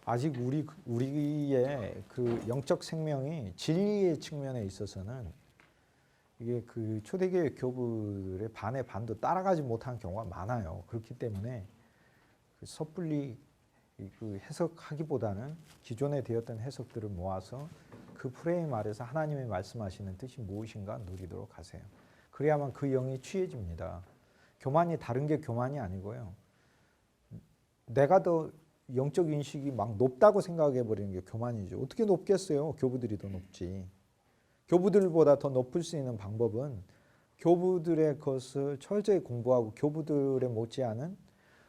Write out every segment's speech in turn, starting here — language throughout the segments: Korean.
아직 우리의 그 영적 생명이 진리의 측면에 있어서는 이게 그 초대교회 교부들의 반의 반도 따라가지 못한 경우가 많아요. 그렇기 때문에 그 섣불리 그 해석하기보다는 기존에 되었던 해석들을 모아서 그 프레임 아래서 하나님의 말씀하시는 뜻이 무엇인가 누리도록 하세요. 그래야만 그 영이 취해집니다. 교만이 다른 게 교만이 아니고요. 내가 더 영적 인식이 막 높다고 생각해 버리는 게 교만이죠. 어떻게 높겠어요? 교부들이 더 높지. 교부들보다 더 높을 수 있는 방법은 교부들의 것을 철저히 공부하고 교부들의 못지않은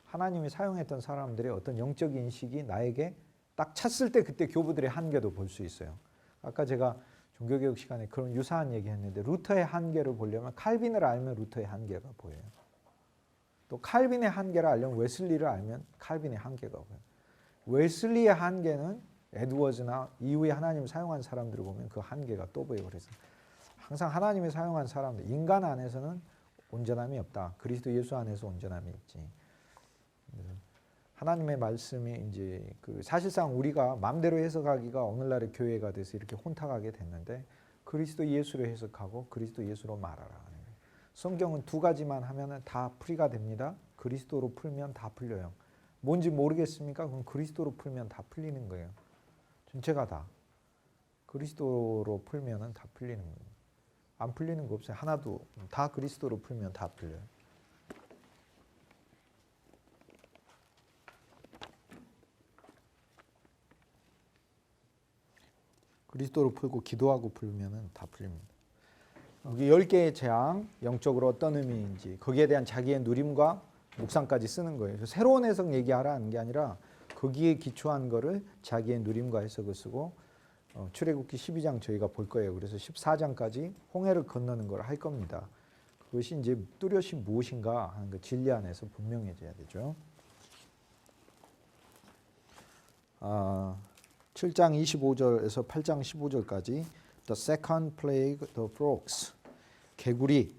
하나님이 사용했던 사람들의 어떤 영적 인식이 나에게 딱 찼을 때 그때 교부들의 한계도 볼 수 있어요. 아까 제가 종교개혁 시간에 그런 유사한 얘기 했는데 루터의 한계를 보려면 칼빈을 알면 루터의 한계가 보여요. 또 칼빈의 한계를 알려면 웨슬리를 알면 칼빈의 한계가 보여요. 웨슬리의 한계는 에드워즈나 이후에 하나님을 사용한 사람들을 보면 그 한계가 또 보여요. 그래서 항상 하나님이 사용한 사람들, 인간 안에서는 온전함이 없다. 그리스도 예수 안에서 온전함이 있지. 하나님의 말씀이 이제 그 사실상 우리가 마음대로 해석하기가 오늘날의 교회가 돼서 이렇게 혼탁하게 됐는데 그리스도 예수로 해석하고 그리스도 예수로 말하라. 성경은 두 가지만 하면은 다 풀이가 됩니다. 그리스도로 풀면 다 풀려요. 뭔지 모르겠습니까? 그럼 그리스도로 풀면 다 풀리는 거예요. 전체가 다. 그리스도로 풀면은 다 풀리는 거예요. 안 풀리는 거 없어요. 하나도. 다 그리스도로 풀면 다 풀려요. 그리스도로 풀고 기도하고 풀면은 다 풀립니다. 여기 10개의 재앙, 영적으로 어떤 의미인지 거기에 대한 자기의 누림과 묵상까지 쓰는 거예요. 그래서 새로운 해석 얘기하라는 게 아니라 거기에 기초한 거를 자기의 누림과 해석을 쓰고 출애굽기 12장 저희가 볼 거예요. 그래서 14장까지 홍해를 건너는 걸 할 겁니다. 그것이 이제 뚜렷이 무엇인가 하는 그 진리 안에서 분명해져야 되죠. 7장 25절에서 8장 15절까지 The second plague, the frogs. 개구리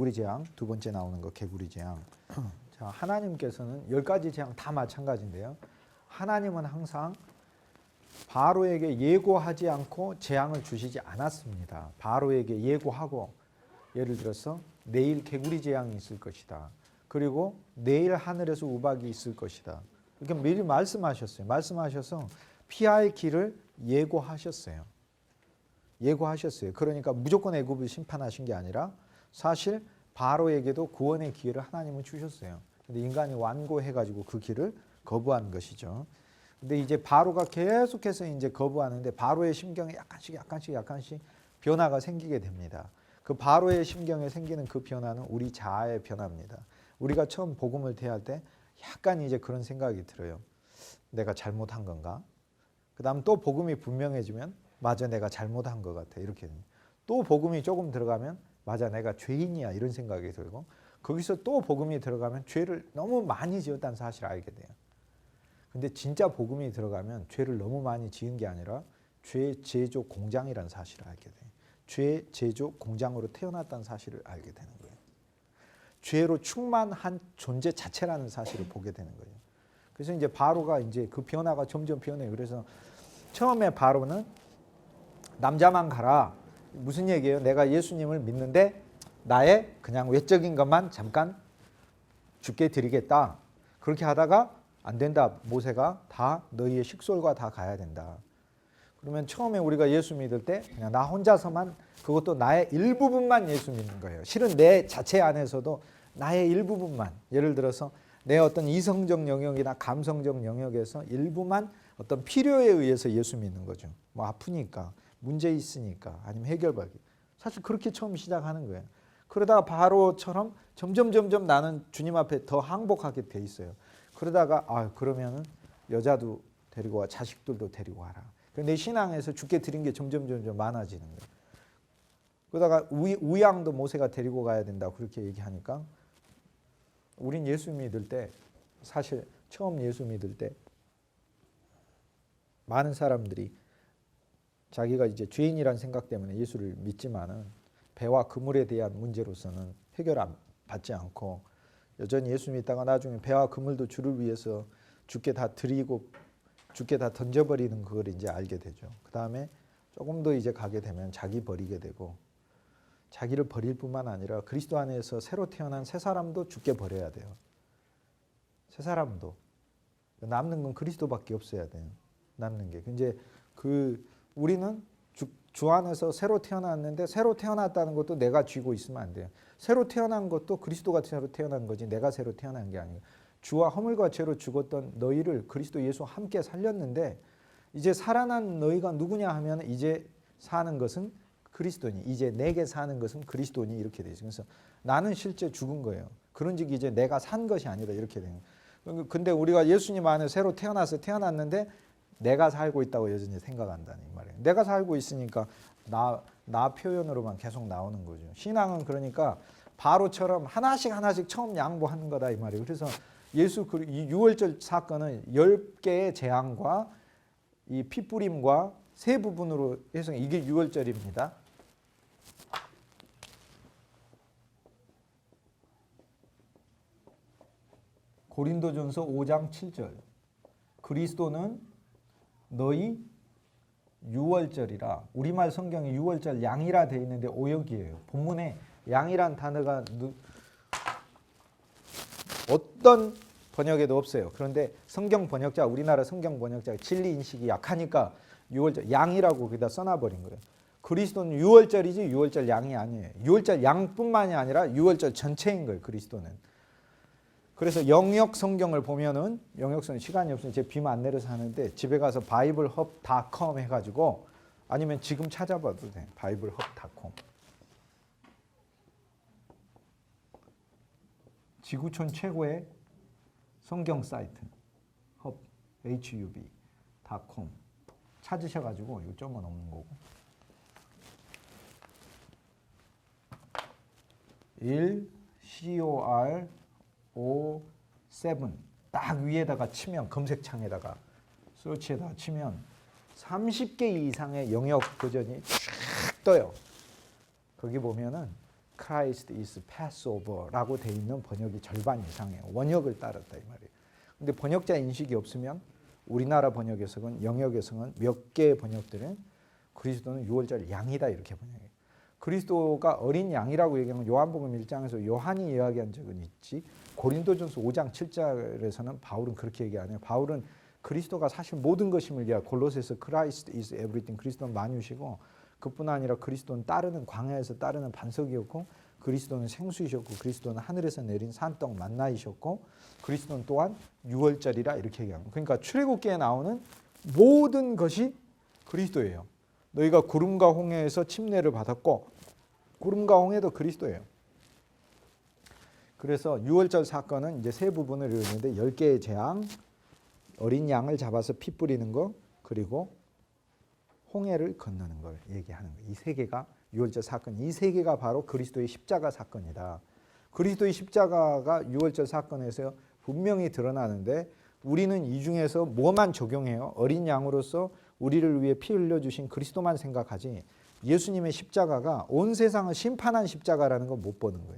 재앙. 두 번째 나오는 거 개구리 재앙. 자, 하나님께서는 10가지 재앙 다 마찬가지인데요. 하나님은 항상 바로에게 예고하지 않고 재앙을 주시지 않았습니다. 바로에게 예고하고 예를 들어서 내일 개구리 재앙이 있을 것이다. 그리고 내일 하늘에서 우박이 있을 것이다. 이렇게 미리 말씀하셨어요. 말씀하셔서 피할 길을 예고하셨어요. 그러니까 무조건 애굽을 심판하신 게 아니라 사실 바로에게도 구원의 기회를 하나님은 주셨어요. 근데 인간이 완고해가지고 그 길을 거부한 것이죠. 근데 이제 바로가 계속해서 이제 거부하는데 바로의 심경에 약간씩 변화가 생기게 됩니다. 그 바로의 심경에 생기는 그 변화는 우리 자아의 변화입니다. 우리가 처음 복음을 대할 때 약간 이제 그런 생각이 들어요. 내가 잘못한 건가? 그 다음 또 복음이 분명해지면 맞아 내가 잘못한 것 같아 이렇게 또 복음이 조금 들어가면 맞아 내가 죄인이야 이런 생각이 들고 거기서 또 복음이 들어가면 죄를 너무 많이 지었다는 사실을 알게 돼요. 근데 진짜 복음이 들어가면 죄를 너무 많이 지은 게 아니라 죄 제조 공장이라는 사실을 알게 돼요. 죄 제조 공장으로 태어났다는 사실을 알게 되는 거예요. 죄로 충만한 존재 자체라는 사실을 보게 되는 거예요. 그래서 이제 바로가 이제 그 변화가 점점 변해요. 그래서 처음에 바로는 남자만 가라. 무슨 얘기예요? 내가 예수님을 믿는데 나의 그냥 외적인 것만 잠깐 주께 드리겠다. 그렇게 하다가 안 된다. 모세가 다 너희의 식솔과 다 가야 된다. 그러면 처음에 우리가 예수 믿을 때 그냥 나 혼자서만 그것도 나의 일부분만 예수 믿는 거예요. 실은 내 자체 안에서도 나의 일부분만 예를 들어서 내 어떤 이성적 영역이나 감성적 영역에서 일부만 어떤 필요에 의해서 예수 믿는 거죠. 뭐 아프니까 문제 있으니까 아니면 해결받기. 사실 그렇게 처음 시작하는 거예요. 그러다가 바로처럼 점점 나는 주님 앞에 더 항복하게 돼 있어요. 그러다가 그러면은 여자도 데리고 와 자식들도 데리고 와라. 내 신앙에서 주께 드린 게 점점 많아지는 거예요. 그러다가 우양도 모세가 데리고 가야 된다 그렇게 얘기하니까 우린 예수 믿을 때 사실 처음 예수 믿을 때 많은 사람들이 자기가 이제 죄인이라는 생각 때문에 예수를 믿지만은 배와 그물에 대한 문제로서는 해결 안 받지 않고 여전히 예수 믿다가 나중에 배와 그물도 주를 위해서 주께 다 드리고 주께 다 던져버리는 그걸 이제 알게 되죠. 그 다음에 조금 더 이제 가게 되면 자기 버리게 되고, 자기를 버릴 뿐만 아니라 그리스도 안에서 새로 태어난 새 사람도 주께 버려야 돼요. 새 사람도. 남는 건 그리스도밖에 없어야 돼요. 남는 게. 이제 우리는 주 안에서 새로 태어났는데, 새로 태어났다는 것도 내가 쥐고 있으면 안 돼요. 새로 태어난 것도 그리스도가 새로 태어난 거지 내가 새로 태어난 게 아니에요. 주와 허물과 죄로 죽었던 너희를 그리스도 예수와 함께 살렸는데, 이제 살아난 너희가 누구냐 하면 이제 사는 것은 그리스도니, 이제 내게 사는 것은 그리스도니, 이렇게 되죠. 그래서 나는 실제 죽은 거예요. 그런즉 이제 내가 산 것이 아니다, 이렇게 되는 거예요. 근데 우리가 예수님 안에 새로 태어났는데 내가 살고 있다고 여전히 생각한다는 말이에요. 내가 살고 있으니까 나 표현으로만 계속 나오는 거죠. 신앙은 그러니까 바로처럼 하나씩 처음 양보하는 거다, 이 말이에요. 그래서 예수 이 유월절 사건은 10개의 재앙과 이 피뿌림과 세 부분으로 해서 이게 유월절입니다. 고린도전서 5장 7절. 그리스도는 너희 유월절이라. 우리말 성경에 유월절 양이라 되어 있는데 오역이에요. 본문에 양이란 단어가 어떤 번역에도 없어요. 그런데 우리나라 성경 번역자가 진리 인식이 약하니까 유월절 양이라고 거기다 써놔버린 거예요. 그리스도는 유월절이지 유월절 양이 아니에요. 유월절 양뿐만이 아니라 유월절 전체인 거예요. 그리스도는. 그래서 영역 성경을 보면은, 영역 성경 시간이 없으면 제 빔 안 내려서 하는데, 집에 가서 바이블헙.com 해가지고, 아니면 지금 찾아봐도 돼. 바이블헙.com. 지구촌 최고의 성경 사이트 hub.com 찾으셔가지고, 이거 점은 없는 거고, 1COR57 딱 위에다가 치면, 검색창에다가 서치에다가 치면 30개 이상의 영역 버전이 쫙 떠요. 거기 보면은 Christ is Passover라고 돼 있는 번역이 절반 이상이에요. 원역을 따랐다, 이 말이에요. 근데 번역자 인식이 없으면 우리나라 번역에서는, 영역에서는 몇 개의 번역들은 그리스도는 유월절 양이다, 이렇게 번역해요. 그리스도가 어린 양이라고 얘기하면 요한복음 1장에서 요한이 이야기한 적은 있지, 고린도전서 5장 7절에서는 바울은 그렇게 얘기 안 해요. 바울은 그리스도가 사실 모든 것임을 얘기해요. 골로새서 Christ is everything. 그리스도는 만유시고, 그뿐 아니라 그리스도는 광야에서 따르는 반석이었고, 그리스도는 생수이셨고, 그리스도는 하늘에서 내린 산떡 만나이셨고, 그리스도는 또한 유월절이라, 이렇게 얘기합니다. 그러니까 출애굽기에 나오는 모든 것이 그리스도예요. 너희가 구름과 홍해에서 침례를 받았고, 구름과 홍해도 그리스도예요. 그래서 유월절 사건은 이제 세 부분을 이루는데, 10개의 재앙, 어린 양을 잡아서 피 뿌리는 거, 그리고 홍해를 건너는 걸 얘기하는 거예요. 이 세 개가 유월절 사건, 이 세 개가 바로 그리스도의 십자가 사건이다. 그리스도의 십자가가 유월절 사건에서 분명히 드러나는데, 우리는 이 중에서 뭐만 적용해요? 어린 양으로서 우리를 위해 피 흘려주신 그리스도만 생각하지, 예수님의 십자가가 온 세상을 심판한 십자가라는 걸 못 보는 거예요.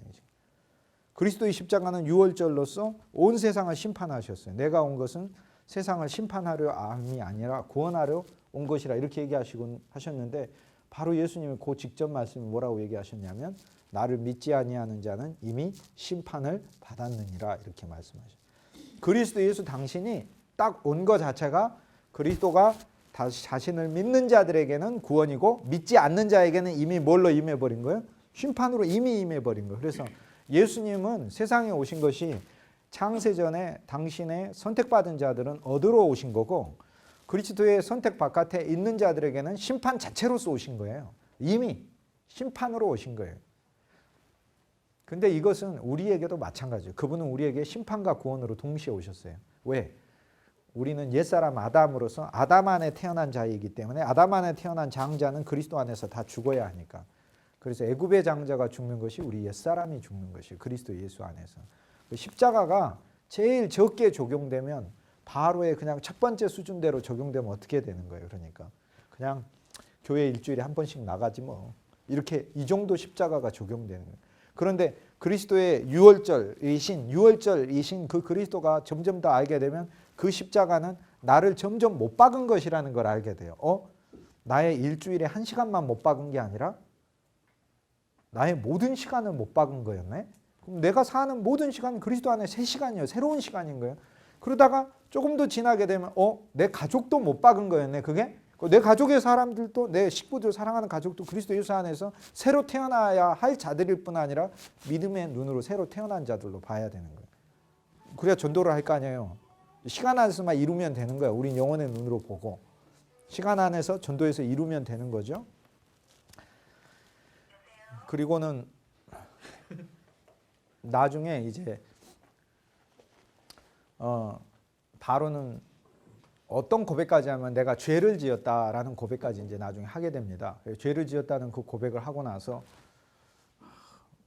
그리스도의 십자가는 유월절로서 온 세상을 심판하셨어요. 내가 온 것은 세상을 심판하려 함이 아니라 구원하려 온 것이라, 이렇게 하셨는데, 바로 예수님이 그 직접 말씀이 뭐라고 얘기하셨냐면, 나를 믿지 아니하는 자는 이미 심판을 받았느니라, 이렇게 말씀하셨어요. 그리스도 예수 당신이 딱 온 것 자체가, 그리스도가 자신을 믿는 자들에게는 구원이고, 믿지 않는 자에게는 이미 뭘로 임해버린 거예요? 심판으로 이미 임해버린 거예요. 그래서 예수님은 세상에 오신 것이 창세전에 당신의 선택받은 자들은 얻으러 오신 거고, 그리스도의 선택 바깥에 있는 자들에게는 심판 자체로서 오신 거예요. 이미 심판으로 오신 거예요. 근데 이것은 우리에게도 마찬가지예요. 그분은 우리에게 심판과 구원으로 동시에 오셨어요. 왜? 우리는 옛사람 아담으로서 아담 안에 태어난 자이기 때문에, 아담 안에 태어난 장자는 그리스도 안에서 다 죽어야 하니까. 그래서 애굽의 장자가 죽는 것이 우리 옛사람이 죽는 것이에요. 그리스도 예수 안에서. 십자가가 제일 적게 적용되면, 바로의 그냥 첫 번째 수준대로 적용되면 어떻게 되는 거예요? 그러니까 그냥 교회 일주일에 한 번씩 나가지 뭐, 이렇게 이 정도 십자가가 적용되는 거예요. 그런데 그리스도의 유월절이신 그 그리스도가 점점 더 알게 되면, 그 십자가는 나를 점점 못 박은 것이라는 걸 알게 돼요. 나의 일주일에 1시간만 못 박은 게 아니라 나의 모든 시간을 못 박은 거였네. 그럼 내가 사는 모든 시간은 그리스도 안에 새 시간이에요. 새로운 시간인 거예요. 그러다가 조금 더 지나게 되면 내 가족도 못 박은 거였네. 그게 내 가족의 사람들도, 내 식구들, 사랑하는 가족도 그리스도 예수 안에서 새로 태어나야 할 자들일 뿐 아니라 믿음의 눈으로 새로 태어난 자들로 봐야 되는 거예요. 그래야 전도를 할 거 아니에요. 시간 안에서만 이루면 되는 거예요. 우린 영혼의 눈으로 보고 시간 안에서 전도에서 이루면 되는 거죠. 그리고는 나중에 이제 바로는 어떤 고백까지 하면 내가 죄를 지었다라는 고백까지 이제 나중에 하게 됩니다. 죄를 지었다는 그 고백을 하고 나서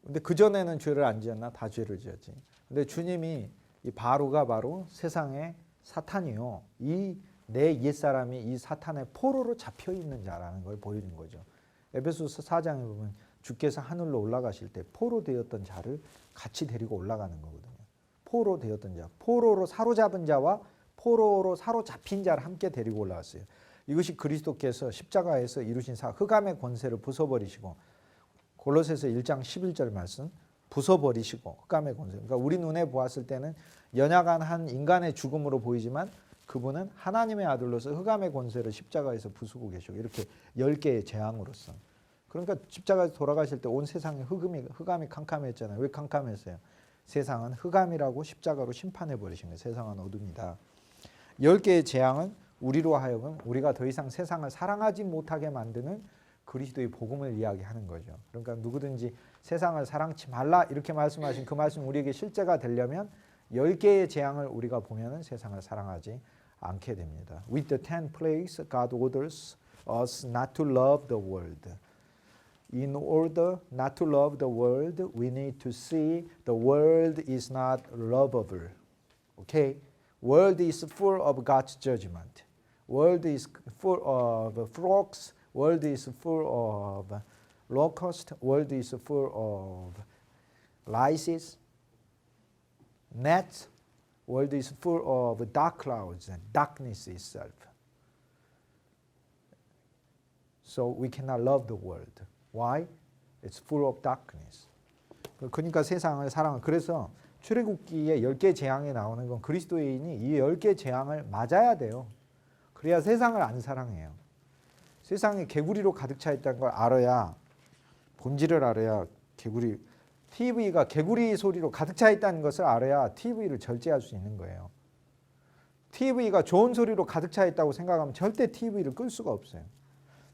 근데 그 전에는 죄를 안 지었나? 다 죄를 지었지. 근데 주님이 이 바로가 바로 세상의 사탄이요. 이 내 옛사람이 이 사탄의 포로로 잡혀 있는 자라는 걸 보여준 거죠. 에베소서 4장에 보면 주께서 하늘로 올라가실 때 포로 되었던 자를 같이 데리고 올라가는 거거든요. 포로 되었던 자, 포로로 사로잡은 자와 포로로 사로잡힌 자를 함께 데리고 올라왔어요. 이것이 그리스도께서 십자가에서 이루신 흑암의 권세를 부숴버리시고 골로새서 1장 11절 말씀 부숴버리시고 흑암의 권세. 그러니까 우리 눈에 보았을 때는 연약한 한 인간의 죽음으로 보이지만 그분은 하나님의 아들로서 흑암의 권세를 십자가에서 부수고 계시고 이렇게 10개의 재앙으로서. 그러니까 십자가에서 돌아가실 때 온 세상에 흑암이 캄캄했잖아요. 왜 캄캄했어요? 세상은 흑암이라고 십자가로 심판해 버리신 거예요. 세상은 어둠이다. 10개의 재앙은 우리로 하여금 우리가 더 이상 세상을 사랑하지 못하게 만드는 그리스도의 복음을 이야기하는 거죠. 그러니까 누구든지 세상을 사랑치 말라 이렇게 말씀하신 그 말씀 우리에게 실제가 되려면 10개의 재앙을 우리가 보면은 세상을 사랑하지 않게 됩니다. With the 10 plagues, God orders us not to love the world. In order not to love the world, we need to see the world is not lovable. Okay? World is full of God's judgment. World is full of frogs. World is full of locusts. World is full of lice, gnats. World is full of dark clouds and darkness itself. So we cannot love the world. Why? It's full of darkness. 그러니까 세상을 사랑을. 그래서 출애굽기에 10개 재앙이 나오는 건 그리스도인이 이 10개 재앙을 맞아야 돼요. 그래야 세상을 안 사랑해요. 세상에 개구리로 가득 차 있다는 걸 알아야 본질을 알아야 TV가 개구리 소리로 가득 차 있다는 것을 알아야 TV를 절제할 수 있는 거예요. TV가 좋은 소리로 가득 차 있다고 생각하면 절대 TV를 끌 수가 없어요.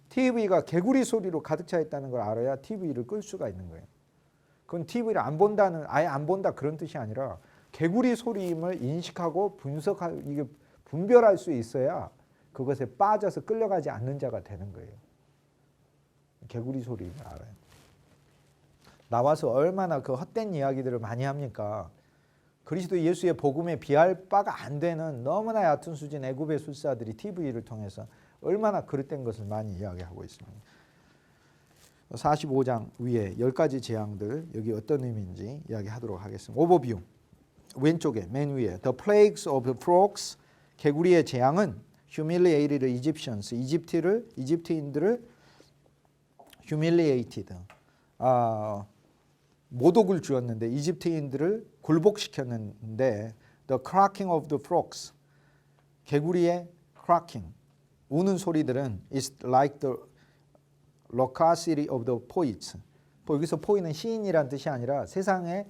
TV가 개구리 소리로 가득 차 있다는 걸 알아야 TV를 끌 수가 있는 거예요. 그건 TV를 안 본다는 아예 안 본다 그런 뜻이 아니라 개구리 소리임을 인식하고 이게 분별할 수 있어야 그것에 빠져서 끌려가지 않는 자가 되는 거예요. 개구리 소리임을 알아요. 나와서 얼마나 그 헛된 이야기들을 많이 합니까? 그리스도 예수의 복음에 비할 바가 안 되는 너무나 얕은 수준 애굽의 술사들이 TV를 통해서 얼마나 그릇된 것을 많이 이야기하고 있습니다. 45장 위에 10가지 재앙들 여기 어떤 의미인지 이야기하도록 하겠습니다. 오버뷰 왼쪽에 맨 위에 The plagues of the frogs 개구리의 재앙은 humiliated Egyptians 이집트인들을 humiliated 모독을 주었는데 이집트인들을 굴복시켰는데 The cracking of the frogs 개구리의 cracking 우는 소리들은 is like the loquacity of the poets. 여기서 포이는 시인이란 뜻이 아니라 세상의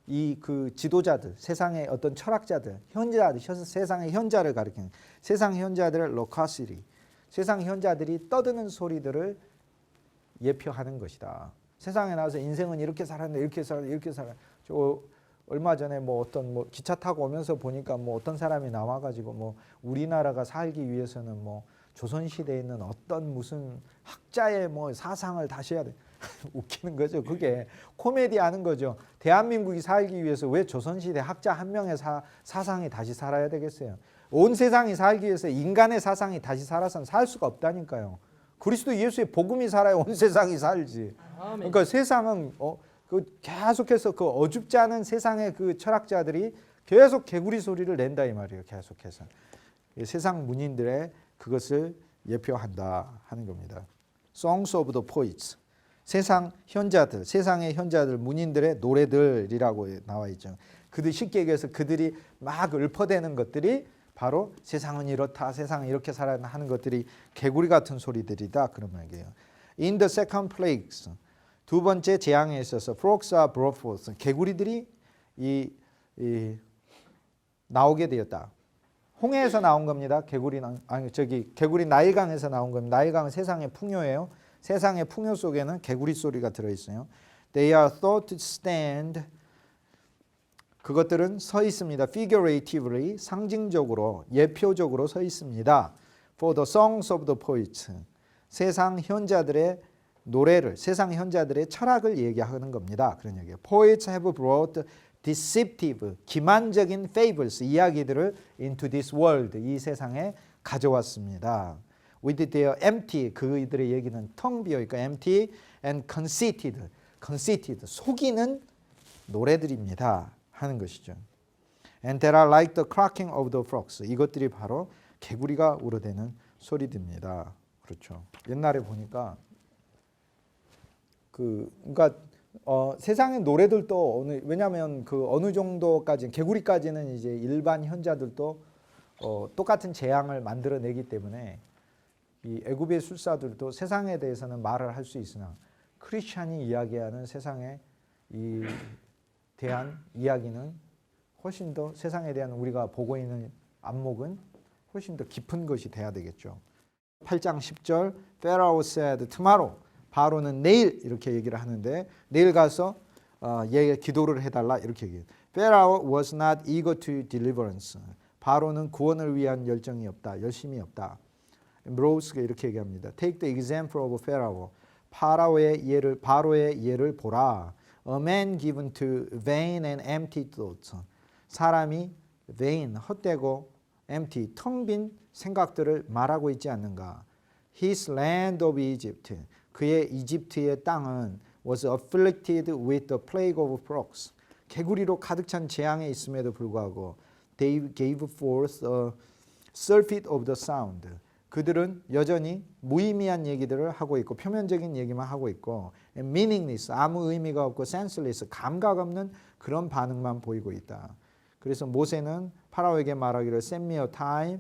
이 그 지도자들, 세상의 어떤 철학자들, 현자들, 세상의 현자를 가리키는 세상 현자들의 loquacity. 세상 현자들이 떠드는 소리들을 예표하는 것이다. 세상에 나와서 인생은 이렇게 살았는데 이렇게 살았는데 저 얼마 전에 어떤 기차 타고 오면서 보니까 어떤 사람이 나와가지고 우리나라가 살기 위해서는 조선시대에 있는 어떤 무슨 학자의 사상을 다시 해야 돼. 웃기는 거죠. 그게 코미디 하는 거죠. 대한민국이 살기 위해서 왜 조선시대 학자 한 명의 사상이 다시 살아야 되겠어요. 온 세상이 살기 위해서 인간의 사상이 다시 살아서는 살 수가 없다니까요. 그리스도 예수의 복음이 살아야 온 세상이 살지. 그러니까 세상은 계속해서 그 어줍지 않은 세상의 그 철학자들이 계속 개구리 소리를 낸다 이 말이에요. 계속해서. 세상 문인들의 그것을 예표한다 하는 겁니다. Songs of the Poets. 세상 현자들, 세상의 현자들, 문인들의 노래들이라고 나와 있죠. 그들 쉽게 얘기해서 그들이 막 읊어대는 것들이 바로 세상은 이렇다, 세상은 이렇게 살아야 하는 것들이 개구리 같은 소리들이다 그런 말이에요. In the second plagues, 두 번째 재앙에 있어서 frogs are brought forth, 개구리들이 나오게 되었다. 홍해에서 나온 겁니다. 개구리 나일강에서 나온 겁니다. 나일강은 세상의 풍요예요. 세상의 풍요 속에는 개구리 소리가 들어 있어요. They are thought to stand. 그것들은 서 있습니다. Figuratively, 상징적으로, 예표적으로 서 있습니다. For the songs of the poets. 세상 현자들의 노래를, 세상 현자들의 철학을 얘기하는 겁니다. 그런 얘기예요. Poets have brought deceptive, 기만적인 fables, 이야기들을 into this world, 이 세상에 가져왔습니다. With their empty, 그들의 얘기는 텅 비어있고 empty and conceited, 속이는 노래들입니다 하는 것이죠. And that are like the cracking of the frogs. 이것들이 바로 개구리가 울어대는 소리들입니다. 그렇죠. 옛날에 보니까 그러니까 세상의 노래들도 왜냐하면 그 어느 정도까지 개구리까지는 이제 일반 현자들도 똑같은 재앙을 만들어내기 때문에 이 애굽의 술사들도 세상에 대해서는 말을 할 수 있으나 크리스찬이 이야기하는 세상에 대한 이야기는 훨씬 더 세상에 대한 우리가 보고 있는 안목은 훨씬 더 깊은 것이 돼야 되겠죠. 8장 10절 Pharaoh said tomorrow. 바로는 내일 이렇게 얘기를 하는데 내일 가서 얘 기도를 해달라 이렇게 얘기해요. Pharaoh was not eager to deliverance. 바로는 구원을 위한 열정이 없다. 열심이 없다. 브로우스가 이렇게 얘기합니다. Take the example of Pharaoh. 바로의 예를 보라. A man given to vain and empty thoughts. 사람이 vain, 헛되고 empty, 텅 빈 생각들을 말하고 있지 않는가. His land of Egypt. 그의 이집트의 땅은 was afflicted with the plague of frogs. 개구리로 가득 찬 재앙에 있음에도 불구하고 they gave forth a surfeit of the sound. 그들은 여전히 무의미한 얘기들을 하고 있고 표면적인 얘기만 하고 있고 meaningless, 아무 의미가 없고 senseless, 감각 없는 그런 반응만 보이고 있다. 그래서 모세는 파라오에게 말하기를 Send me a time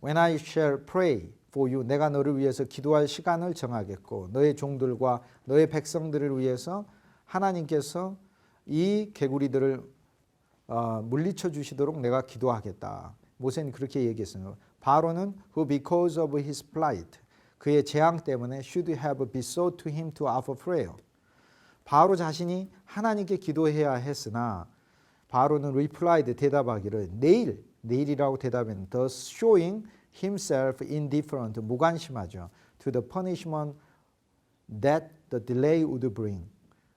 when I shall pray for you. 내가 너를 위해서 기도할 시간을 정하겠고 너의 종들과 너의 백성들을 위해서 하나님께서 이 개구리들을 물리쳐 주시도록 내가 기도하겠다. 모세는 그렇게 얘기했어요. 바로는 who because of his plight, 그의 재앙 때문에 should have besought to him to offer prayer. 바로 자신이 하나님께 기도해야 했으나 바로는 replied, 대답하기를 내일이라고 대답했는데 thus showing himself indifferent, 무관심하죠. to the punishment that the delay would bring.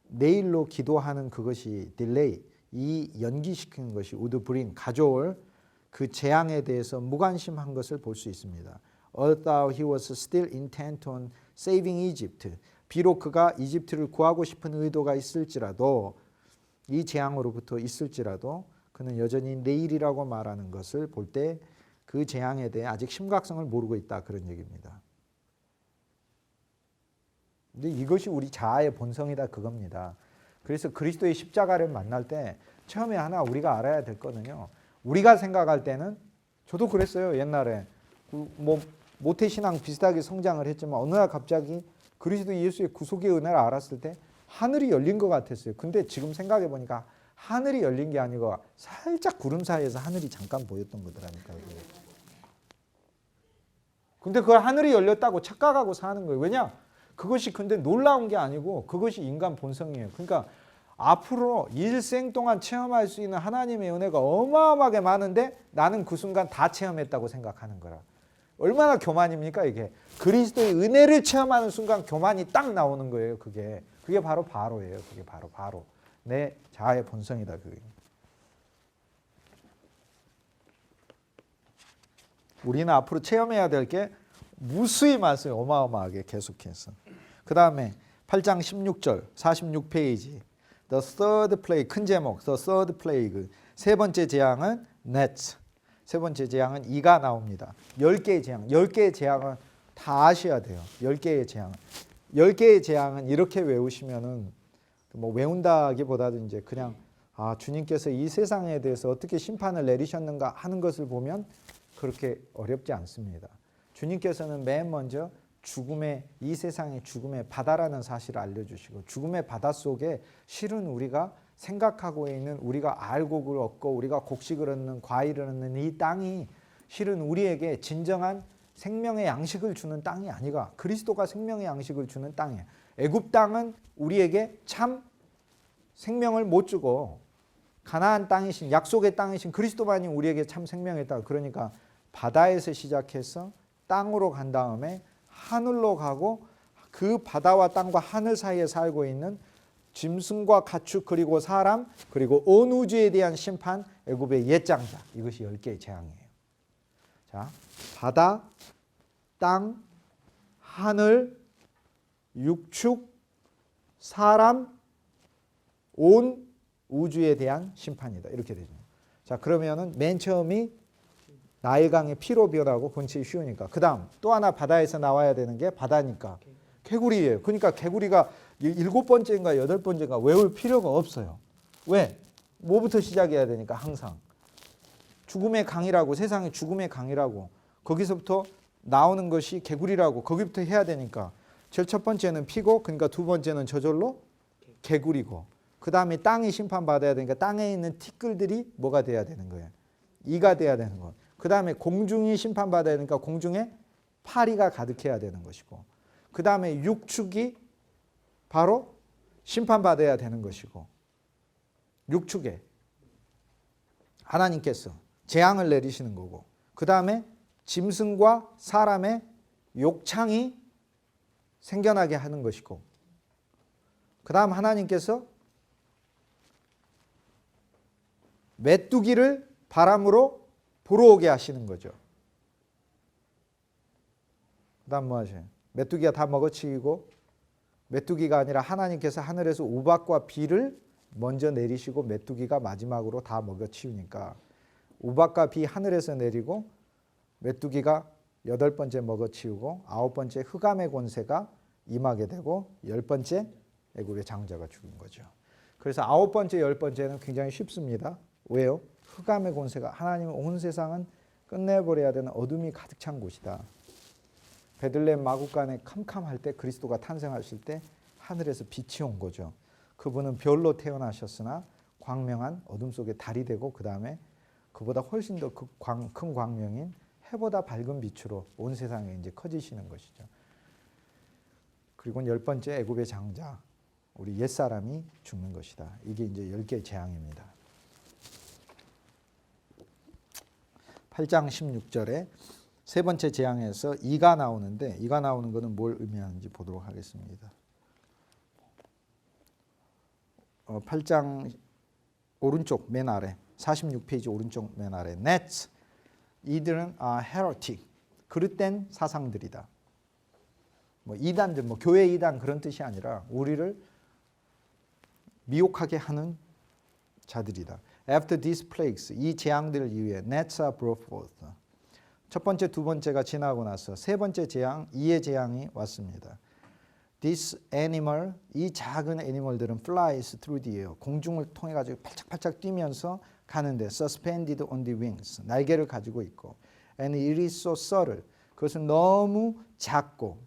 내일로 기도하는 그것이 delay, 이 연기시키는 것이 would bring, 가져올 그 재앙에 대해서 무관심한 것을 볼 수 있습니다. Although he was still intent on saving Egypt. 비록 그가 이집트를 구하고 싶은 의도가 있을지라도 이 재앙으로부터 있을지라도 그는 여전히 내일이라고 말하는 것을 볼 때 그 재앙에 대해 아직 심각성을 모르고 있다 그런 얘기입니다. 근데 이것이 우리 자아의 본성이다 그겁니다. 그래서 그리스도의 십자가를 만날 때 처음에 하나 우리가 알아야 될 거는요. 우리가 생각할 때는 저도 그랬어요. 옛날에 뭐 모태신앙 비슷하게 성장을 했지만 어느 날 갑자기 그리스도 예수의 구속의 은혜를 알았을 때 하늘이 열린 것 같았어요. 근데 지금 생각해 보니까 하늘이 열린 게 아니고 살짝 구름 사이에서 하늘이 잠깐 보였던 거더라니까요. 근데 그걸 하늘이 열렸다고 착각하고 사는 거예요. 왜냐? 그것이 근데 놀라운 게 아니고 그것이 인간 본성이에요. 그러니까 앞으로 일생 동안 체험할 수 있는 하나님의 은혜가 어마어마하게 많은데 나는 그 순간 다 체험했다고 생각하는 거라. 얼마나 교만입니까 이게. 그리스도의 은혜를 체험하는 순간 교만이 딱 나오는 거예요. 그게 바로 바로예요. 그게 바로 내 자아의 본성이다. 그게. 우리는 앞으로 체험해야 될 게 무수히 많아요. 어마어마하게 계속해서. 그 다음에 8장 16절 46페이지 The third plague, 큰 제목 The third plague, 세 번째 재앙은 Gnats. 세 번째 재앙은 이가 나옵니다. 10개의 재앙. 10개의 재앙은 다 아셔야 돼요. 10개의 재앙. 10개의 재앙은 이렇게 외우시면은 뭐 외운다기보다도 이제 그냥 주님께서 이 세상에 대해서 어떻게 심판을 내리셨는가 하는 것을 보면 그렇게 어렵지 않습니다. 주님께서는 맨 먼저 이 세상의 죽음의 바다라는 사실을 알려주시고 죽음의 바다 속에 실은 우리가 생각하고 있는 우리가 알곡을 얻고 우리가 곡식을 얻는 과일을 얻는 이 땅이 실은 우리에게 진정한 생명의 양식을 주는 땅이 아니가 그리스도가 생명의 양식을 주는 땅이에요. 애굽 땅은 우리에게 참 생명을 못 주고 가나안 땅이신 약속의 땅이신 그리스도만이 우리에게 참 생명의 땅. 그러니까 바다에서 시작해서 땅으로 간 다음에 하늘로 가고 그 바다와 땅과 하늘 사이에 살고 있는 짐승과 가축 그리고 사람 그리고 온 우주에 대한 심판 애굽의 옛장자 이것이 10개의 재앙이에요. 자, 바다, 땅, 하늘, 육축, 사람, 온 우주에 대한 심판이다. 이렇게 되죠. 자, 그러면은 맨 처음이 나일강의 피로 변하고 본체 쉬우니까. 그 다음 또 하나 바다에서 나와야 되는 게 바다니까 개구리예요. 그러니까 개구리가 7번째인가 8번째인가 외울 필요가 없어요. 왜? 뭐부터 시작해야 되니까 항상. 죽음의 강이라고 세상의 죽음의 강이라고 거기서부터 나오는 것이 개구리라고 거기부터 해야 되니까 제일 첫 번째는 피고 그러니까 두 번째는 저절로 개구리고 그 다음에 땅이 심판받아야 되니까 땅에 있는 티끌들이 뭐가 돼야 되는 거예요. 이가 돼야 되는 거. 그 다음에 공중이 심판받아야 되니까 공중에 파리가 가득해야 되는 것이고 그 다음에 육축이 바로 심판받아야 되는 것이고 육축에 하나님께서 재앙을 내리시는 거고 그 다음에 짐승과 사람의 욕창이 생겨나게 하는 것이고 그 다음 하나님께서 메뚜기를 바람으로 불어오게 하시는 거죠. 그 다음 뭐 하셔요? 메뚜기가 다 먹어치우고 메뚜기가 아니라 하나님께서 하늘에서 우박과 비를 먼저 내리시고 메뚜기가 마지막으로 다 먹어치우니까 우박과 비 하늘에서 내리고 메뚜기가 8번째 먹어치우고 9번째 흑암의 권세가 임하게 되고 10번째 애굽의 장자가 죽은 거죠. 그래서 9번째 10번째는 굉장히 쉽습니다. 왜요? 흑암의 권세가 하나님은 온 세상은 끝내버려야 되는 어둠이 가득 찬 곳이다. 베들레헴 마구간에 캄캄할 때 그리스도가 탄생하실 때 하늘에서 빛이 온 거죠. 그분은 별로 태어나셨으나 광명한 어둠 속에 달이 되고 그 다음에 그보다 훨씬 더 큰 광명인 해보다 밝은 빛으로 온 세상에 이제 커지시는 것이죠. 그리고 10번째 애굽의 장자 우리 옛사람이 죽는 것이다. 이게 이제 10개의 재앙입니다. 8장 16절에 세 번째 재앙에서 이가 나오는데 이가 나오는 것은 뭘 의미하는지 보도록 하겠습니다. 8장 오른쪽 맨 아래 46페이지 오른쪽 맨 아래 Nets 이들은 heretic 그릇된 사상들이다. 뭐 이단들 뭐 교회 이단 그런 뜻이 아니라 우리를 미혹하게 하는 자들이다. After these plagues 이 재앙들 이후에 Nets are brought forth 첫 번째 두 번째가 지나고 나서 세 번째 재앙 이의 재앙이 왔습니다. This animal 이 작은 애니멀들은 flies through the air 공중을 통해 가지고 팔짝팔짝 뛰면서 가는데 suspended on the wings 날개를 가지고 있고 and it is so subtle 그것은 너무 작고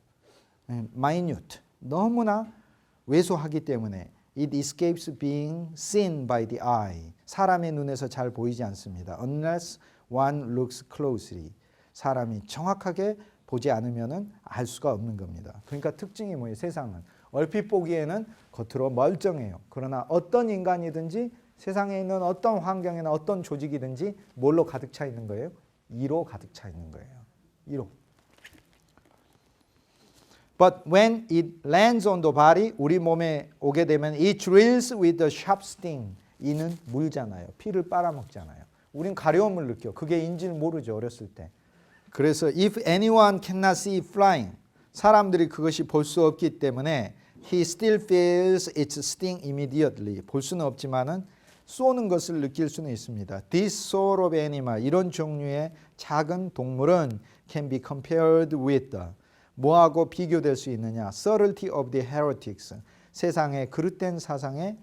minute 너무나 왜소하기 때문에 it escapes being seen by the eye 사람의 눈에서 잘 보이지 않습니다. unless one looks closely 사람이 정확하게 보지 않으면은 알 수가 없는 겁니다. 그러니까 특징이 뭐예요? 세상은 얼핏 보기에는 겉으로 멀쩡해요. 그러나 어떤 인간이든지 세상에 있는 어떤 환경이나 어떤 조직이든지 뭘로 가득 차 있는 거예요? 이로 가득 차 있는 거예요. 이로. But when it lands on the body, 우리 몸에 오게 되면 it drills with the sharp sting. 이는 물잖아요. 피를 빨아먹잖아요. 우린 가려움을 느껴. 그게 인지를 모르죠. 어렸을 때. 그래서 if anyone cannot see flying, 사람들이 그것이 볼 수 없기 때문에 he still feels its sting immediately. 볼 수는 없지만은 쏘는 것을 느낄 수는 있습니다. This sort of animal, 이런 종류의 작은 동물은 can be compared with 뭐하고 비교될 수 있느냐? Subtlety of the heretics, 세상의 그릇된 사상의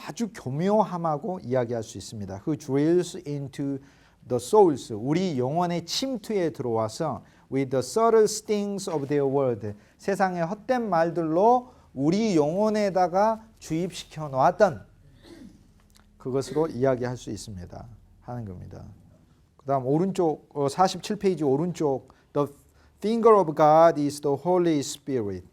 아주 교묘함하고 이야기할 수 있습니다. Who drills into the souls, 우리 영혼의 침투에 들어와서 with the subtle stings of their word, 세상의 헛된 말들로 우리 영혼에다가 주입시켜 놓았던 그것으로 이야기할 수 있습니다. 하는 겁니다. 그 다음 오른쪽 47페이지 오른쪽 The finger of God is the Holy Spirit.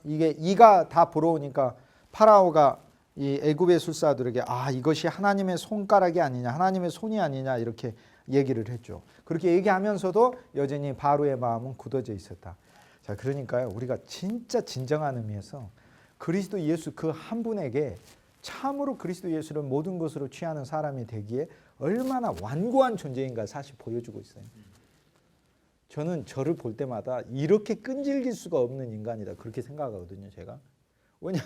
이게 이가 다 부러우니까 파라오가 이 애굽의 술사들에게 이것이 하나님의 손가락이 아니냐, 하나님의 손이 아니냐 이렇게 얘기를 했죠. 그렇게 얘기하면서도 여전히 바로의 마음은 굳어져 있었다. 자, 그러니까요, 우리가 진짜 진정한 의미에서 그리스도 예수 그 한 분에게 참으로 그리스도 예수를 모든 것으로 취하는 사람이 되기에 얼마나 완고한 존재인가 사실 보여주고 있어요. 저는 저를 볼 때마다 이렇게 끈질길 수가 없는 인간이다 그렇게 생각하거든요. 제가. 왜냐?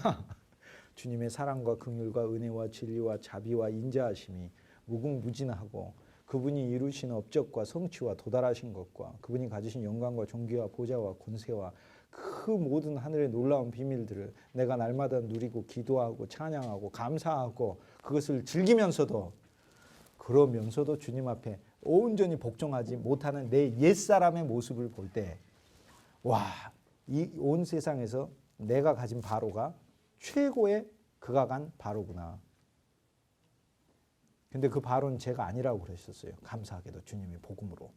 주님의 사랑과 긍휼과 은혜와 진리와 자비와 인자하심이 무궁무진하고 그분이 이루신 업적과 성취와 도달하신 것과 그분이 가지신 영광과 존귀와 보좌와 권세와 그 모든 하늘의 놀라운 비밀들을 내가 날마다 누리고 기도하고 찬양하고 감사하고 그것을 즐기면서도 그러면서도 주님 앞에 온전히 복종하지 못하는 내 옛사람의 모습을 볼 때 와, 이 온 세상에서 내가 가진 바로가 최고의 그가 간 바로구나. 근데 그 바로는 제가 아니라고 그러셨어요. 감사하게도 주님이 복음으로.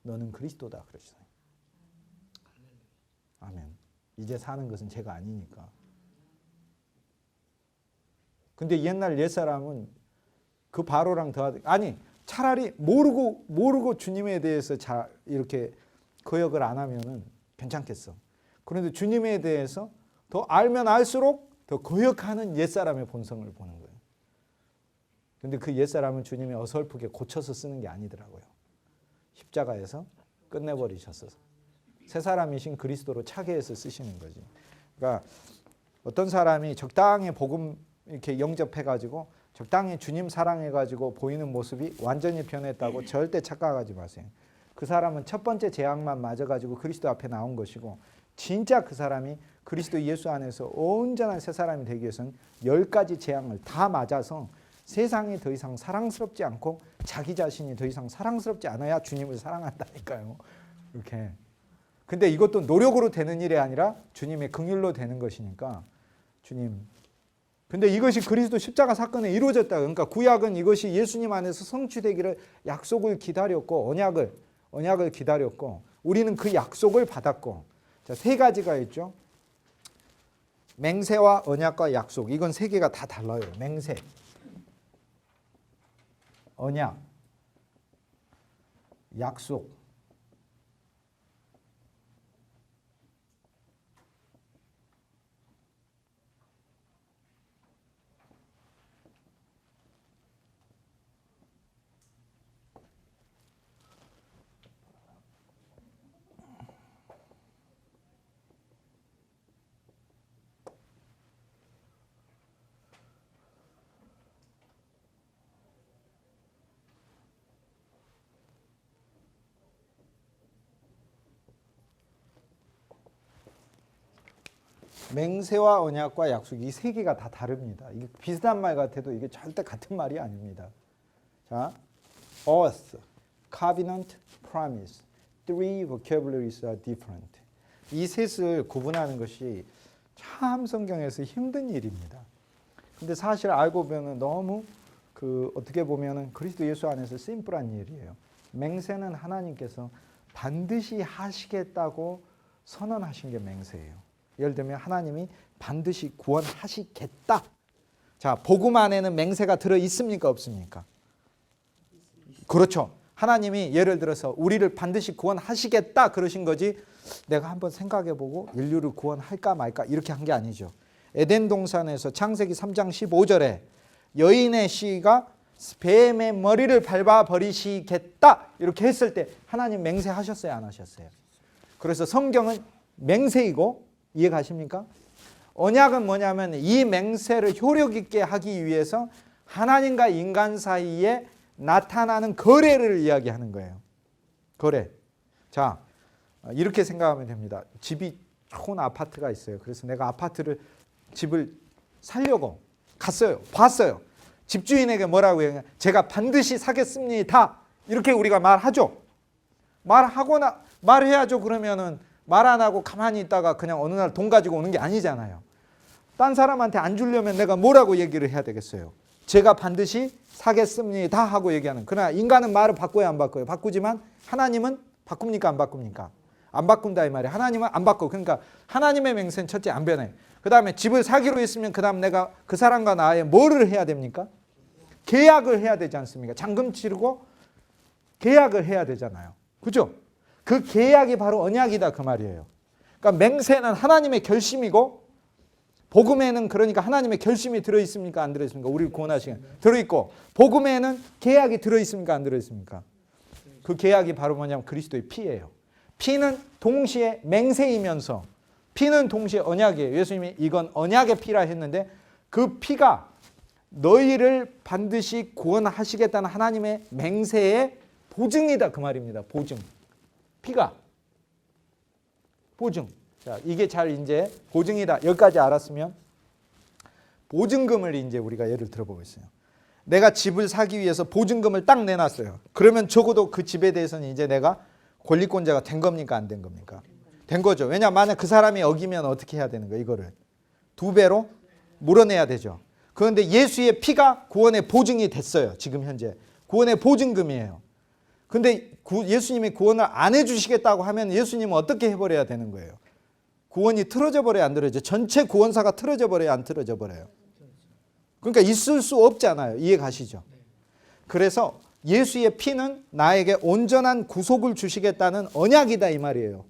너는 그리스도다 그러셨어요. 아멘. 이제 사는 것은 제가 아니니까. 근데 옛날 옛사람은 그 바로랑 아니 차라리 모르고 주님에 대해서 이렇게 거역을 안 하면은 괜찮겠어. 그런데 주님에 대해서 더 알면 알수록 더 거역하는 옛사람의 본성을 보는 거예요. 근데 그 옛사람은 주님이 어설프게 고쳐서 쓰는 게 아니더라고요. 십자가에서 끝내버리셨어서. 새 사람이신 그리스도로 차게 해서 쓰시는 거지. 그러니까 어떤 사람이 적당히 복음 이렇게 영접해가지고 적당히 주님 사랑해가지고 보이는 모습이 완전히 변했다고 절대 착각하지 마세요. 그 사람은 첫 번째 재앙만 맞아가지고 그리스도 앞에 나온 것이고 진짜 그 사람이 그리스도 예수 안에서 온전한 새 사람이 되기 위해서는 10가지 재앙을 다 맞아서 세상이 더 이상 사랑스럽지 않고 자기 자신이 더 이상 사랑스럽지 않아야 주님을 사랑한다니까요. 이렇게. 근데 이것도 노력으로 되는 일이 아니라 주님의 긍휼로 되는 것이니까 주님. 근데 이것이 그리스도 십자가 사건에 이루어졌다. 그러니까 구약은 이것이 예수님 안에서 성취되기를 약속을 기다렸고 언약을 기다렸고 우리는 그 약속을 받았고 자, 세 가지가 있죠. 맹세와 언약과 약속. 이건 세 개가 다 달라요. 맹세, 언약, 약속. 맹세와 언약과 약속 이 세 개가 다 다릅니다. 이게 비슷한 말 같아도 이게 절대 같은 말이 아닙니다. 자, oath, covenant, promise. Three vocabularies are different. 이 셋을 구분하는 것이 참 성경에서 힘든 일입니다. 근데 사실 알고 보면 너무 어떻게 보면은 그리스도 예수 안에서 심플한 일이에요. 맹세는 하나님께서 반드시 하시겠다고 선언하신 게 맹세예요. 예를 들면 하나님이 반드시 구원하시겠다. 자, 복음 안에는 맹세가 들어 있습니까? 없습니까? 그렇죠. 하나님이 예를 들어서 우리를 반드시 구원하시겠다 그러신 거지 내가 한번 생각해보고 인류를 구원할까 말까 이렇게 한 게 아니죠. 에덴 동산에서 창세기 3장 15절에 여인의 씨가 뱀의 머리를 밟아 버리시겠다 이렇게 했을 때 하나님 맹세하셨어요? 안 하셨어요? 그래서 성경은 맹세이고 이해 가십니까? 언약은 뭐냐면 이 맹세를 효력 있게 하기 위해서 하나님과 인간 사이에 나타나는 거래를 이야기하는 거예요. 거래. 자, 이렇게 생각하면 됩니다. 집이 좋은 아파트가 있어요. 그래서 내가 집을 살려고 갔어요. 봤어요. 집주인에게 뭐라고 해요? 제가 반드시 사겠습니다. 이렇게 우리가 말하죠. 말해야죠. 그러면은 말 안 하고 가만히 있다가 그냥 어느 날 돈 가지고 오는 게 아니잖아요. 딴 사람한테 안 주려면 내가 뭐라고 얘기를 해야 되겠어요? 제가 반드시 사겠습니다 하고 얘기하는. 그러나 인간은 말을 바꿔야 안 바꿔요? 바꾸지만 하나님은 바꿉니까? 안 바꿉니까? 안 바꾼다 이 말이에요. 하나님은 안 바꿔. 그러니까 하나님의 맹세는 첫째 안 변해. 그 다음에 집을 사기로 했으면 그 다음 내가 그 사람과 나의 뭐를 해야 됩니까? 계약을 해야 되지 않습니까? 잔금 치르고 계약을 해야 되잖아요. 그죠? 그 계약이 바로 언약이다 그 말이에요. 그러니까 맹세는 하나님의 결심이고 복음에는 그러니까 하나님의 결심이 들어있습니까? 안 들어있습니까? 우리를 구원하시는 들어있고 복음에는 계약이 들어있습니까? 안 들어있습니까? 그 계약이 바로 뭐냐면 그리스도의 피예요. 피는 동시에 맹세이면서 피는 동시에 언약이에요. 예수님이 이건 언약의 피라 했는데 그 피가 너희를 반드시 구원하시겠다는 하나님의 맹세의 보증이다 그 말입니다. 보증. 피가 보증. 자, 이게 잘 이제 보증이다. 여기까지 알았으면 보증금을 이제 우리가 예를 들어보겠어요. 내가 집을 사기 위해서 보증금을 딱 내놨어요. 그러면 적어도 그 집에 대해서는 이제 내가 권리권자가 된 겁니까? 안 된 겁니까? 된 거죠. 왜냐하면 만약 그 사람이 어기면 어떻게 해야 되는 거예요? 이거를 2배로 물어내야 되죠. 그런데 예수의 피가 구원의 보증이 됐어요. 지금 현재 구원의 보증금이에요. 근데 예수님이 구원을 안 해주시겠다고 하면 예수님은 어떻게 해버려야 되는 거예요? 구원이 틀어져 버려야 안 틀어져? 전체 구원사가 틀어져 버려야 안 틀어져 버려요? 그러니까 있을 수 없잖아요. 이해 가시죠? 그래서 예수의 피는 나에게 온전한 구속을 주시겠다는 언약이다 이 말이에요.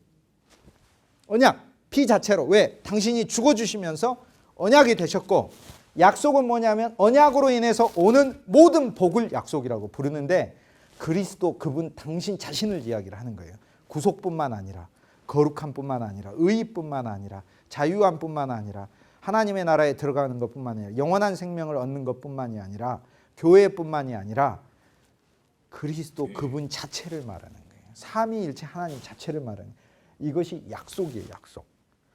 언약, 피 자체로. 왜? 당신이 죽어주시면서 언약이 되셨고 약속은 뭐냐면 언약으로 인해서 오는 모든 복을 약속이라고 부르는데 그리스도 그분 당신 자신을 이야기를 하는 거예요. 구속뿐만 아니라 거룩함뿐만 아니라 의의뿐만 아니라 자유함뿐만 아니라 하나님의 나라에 들어가는 것뿐만 아니라 영원한 생명을 얻는 것뿐만이 아니라 교회뿐만이 아니라 그리스도 그분 자체를 말하는 거예요. 삼위일체 하나님 자체를 말하는 거예요. 이것이 약속이에요. 약속.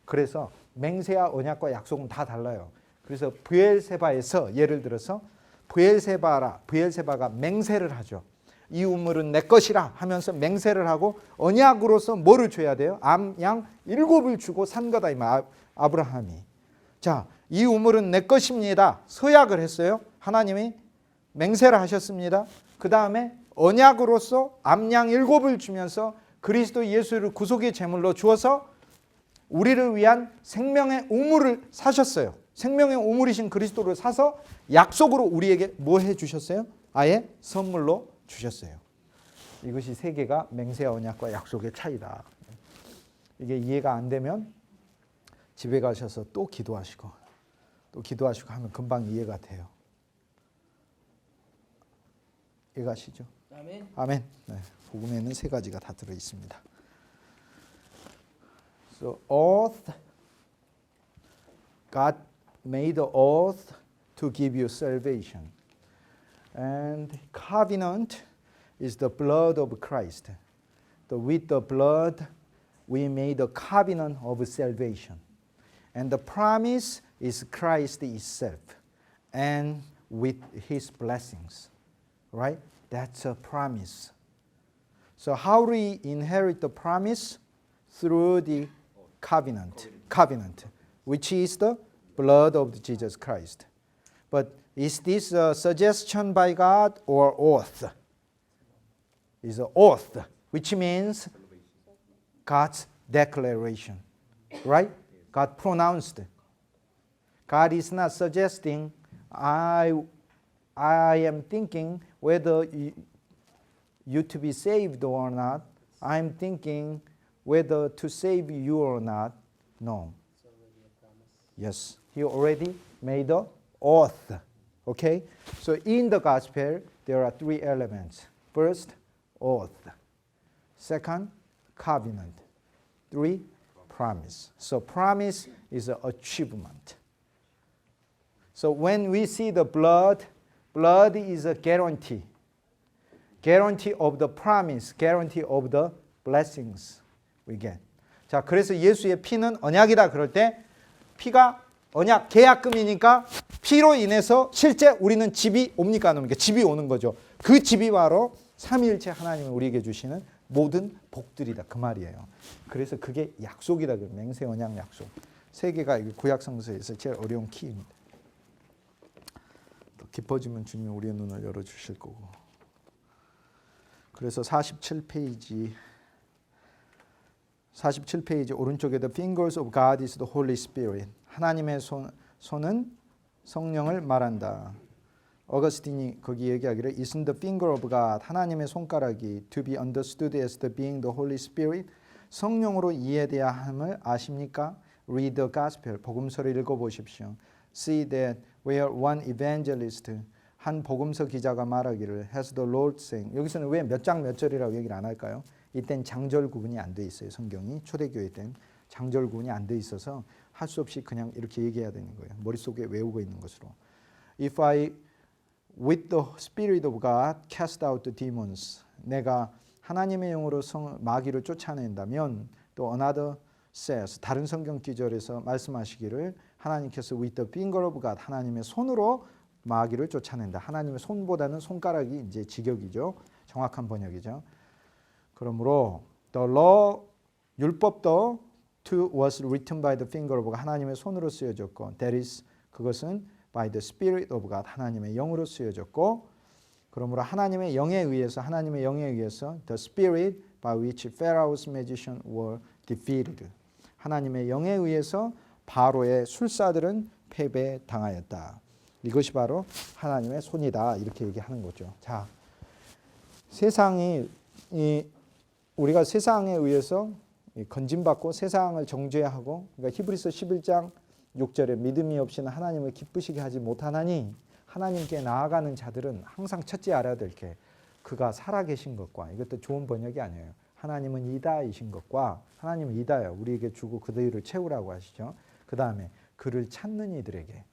그래서 맹세와 언약과 약속은 다 달라요. 그래서 브엘세바에서 예를 들어서 브엘세바가 맹세를 하죠. 이 우물은 내 것이라 하면서 맹세를 하고 언약으로서 뭐를 줘야 돼요? 암양 7을 주고 산 거다 이 말. 아브라함이. 자, 이 우물은 내 것입니다. 서약을 했어요. 하나님이 맹세를 하셨습니다. 그 다음에 언약으로서 암양 7을 주면서 그리스도 예수를 구속의 제물로 주어서 우리를 위한 생명의 우물을 사셨어요. 생명의 우물이신 그리스도를 사서 약속으로 우리에게 뭐 해주셨어요? 아예 선물로 주셨어요. 이것이 세계가 맹세와 언약과 약속의 차이다. 이게 이해가 안 되면 집에 가셔서 또 기도하시고 하면 금방 이해가 돼요. 이해가시죠? 아멘. 아멘. 네, 복음에는 3가지가 다 들어 있습니다. So oath, God made the oath to give you salvation. And covenant is the blood of Christ. With the blood, we made a covenant of salvation. And the promise is Christ itself. And with his blessings. Right? That's a promise. So how do we inherit the promise? Through the covenant, which is the blood of Jesus Christ. But is this a suggestion by God or oath? It's an oath, which means God's declaration, right? God pronounced. God is not suggesting, I am thinking whether you to be saved or not. I'm thinking whether to save you or not. No. Yes, he already made an oath. Okay? So in the gospel, there are 3 elements. First, oath. Second, covenant. 3, promise. So promise is an achievement. So when we see the blood, blood is a guarantee. Guarantee of the promise, guarantee of the blessings we get. 자, 그래서 예수의 피는 언약이다 그럴 때 피가 언약, 계약금이니까 피로 인해서 실제 우리는 집이 옵니까 안 옵니까? 집이 오는 거죠. 그 집이 바로 삼위일체 하나님이 우리에게 주시는 모든 복들이다 그 말이에요. 그래서 그게 약속이다. 그 맹세 언약 약속. 세 개가 구약 성서에서 제일 어려운 키입니다. 더 깊어지면 주님이 우리의 눈을 열어주실 거고. 그래서 47페이지 오른쪽에 The fingers of God is the Holy Spirit. 하나님의 손은 성령을 말한다. 어거스틴이 거기 얘기하기를 Isn't the finger of God, 하나님의 손가락이 to be understood as the being the Holy Spirit, 성령으로 이해돼야 함을 아십니까? Read the Gospel, 복음서를 읽어보십시오. See that where one evangelist, 한 복음서 기자가 말하기를 Has the Lord saying, 여기서는 왜 몇 장 몇 절이라고 얘기를 안 할까요? 이땐 장절 구분이 안 돼 있어요. 성경이 초대교회 땐 장절 구분이 안 돼 있어서 할 수 없이 그냥 이렇게 얘기해야 되는 거예요. 머릿속에 외우고 있는 것으로. If I with the Spirit of God cast out the demons, 내가 하나님의 영으로 마귀를 쫓아낸다면 또 another says, 다른 성경 기절에서 말씀하시기를 하나님께서 with the finger of God, 하나님의 손으로 마귀를 쫓아낸다. 하나님의 손보다는 손가락이 이제 직역이죠. 정확한 번역이죠. 그러므로 the law, 율법도 was written by the finger of God, 하나님의 손으로 쓰여졌고 that is, 그것은 by the Spirit of God, 하나님의 영으로 쓰여졌고 그러므로 하나님의 영에 의해서 the Spirit by which Pharaoh's magicians were defeated, 하나님의 영에 의해서 바로의 술사들은 패배당하였다. 이것이 바로 하나님의 손이다 이렇게 얘기하는 거죠. 자, 세상이 우리가 세상에 의해서 건진받고 세상을 정죄하고, 그러니까 히브리서 11장 6절에 믿음이 없이는 하나님을 기쁘시게 하지 못하나니, 하나님께 나아가는 자들은 항상 첫째 알아야 될 게 그가 살아계신 것과, 이것도 좋은 번역이 아니에요. 하나님은 이다이신 것과, 하나님은 이다요, 우리에게 주고 그들을 채우라고 하시죠. 그 다음에 그를 찾는 이들에게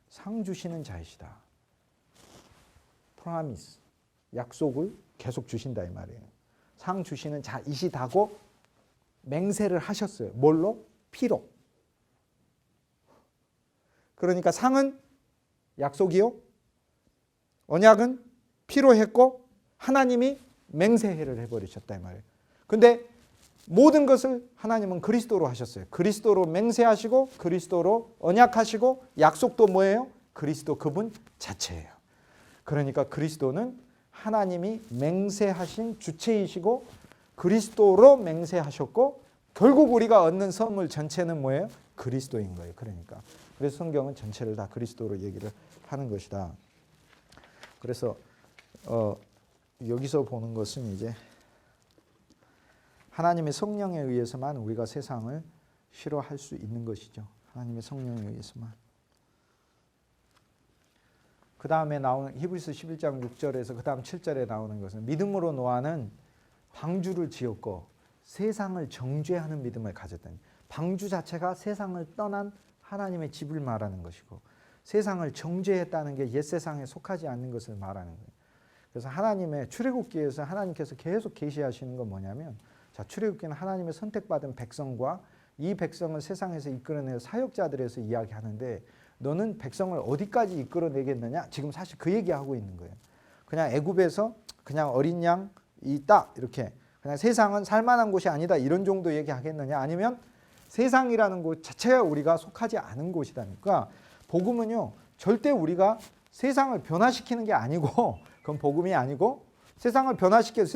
상 주시는 자이시다. 프로미스, 약속을 계속 주신다 이 말이에요. 상 주시는 자이시다고 맹세를 하셨어요. 뭘로? 피로. 그러니까 상은 약속이요, 언약은 피로 했고 하나님이 맹세를 해버리셨다 이 말이에요. 근데 모든 것을 하나님은 그리스도로 하셨어요. 그리스도로 맹세하시고 그리스도로 언약하시고 약속도 뭐예요? 그리스도 그분 자체예요. 그러니까 그리스도는 하나님이 맹세하신 주체이시고 그리스도로 맹세하셨고 결국 우리가 얻는 선물 전체는 뭐예요? 그리스도인 거예요. 그러니까 그래서 성경은 전체를 다 그리스도로 얘기를 하는 것이다. 그래서 여기서 보는 것은 이제 하나님의 성령에 의해서만 우리가 세상을 싫어할 수 있는 것이죠. 하나님의 성령에 의해서만. 그 다음에 나오는 히브리서 11장 6절에서 그 다음 7절에 나오는 것은 믿음으로 노아는 방주를 지었고 세상을 정죄하는 믿음을 가졌다니. 방주 자체가 세상을 떠난 하나님의 집을 말하는 것이고 세상을 정죄했다는 게 옛 세상에 속하지 않는 것을 말하는 거예요. 그래서 하나님의 출애굽기에서 하나님께서 계속 계시하시는 건 뭐냐면, 자, 출애굽기는 하나님의 선택받은 백성과 이 백성을 세상에서 이끌어낼 사역자들에서 이야기하는데 너는 백성을 어디까지 이끌어내겠느냐? 지금 사실 그 얘기하고 있는 거예요. 그냥 애굽에서 그냥 어린 양이 있다 이렇게, 그냥 세상은 살만한 곳이 아니다 이런 정도 얘기하겠느냐? 아니면 세상이라는 곳 자체가 우리가 속하지 않은 곳이다니까. 복음은요 절대 우리가 세상을 변화시키는 게 아니고 그건 복음이 아니고, 세상은 변화시킬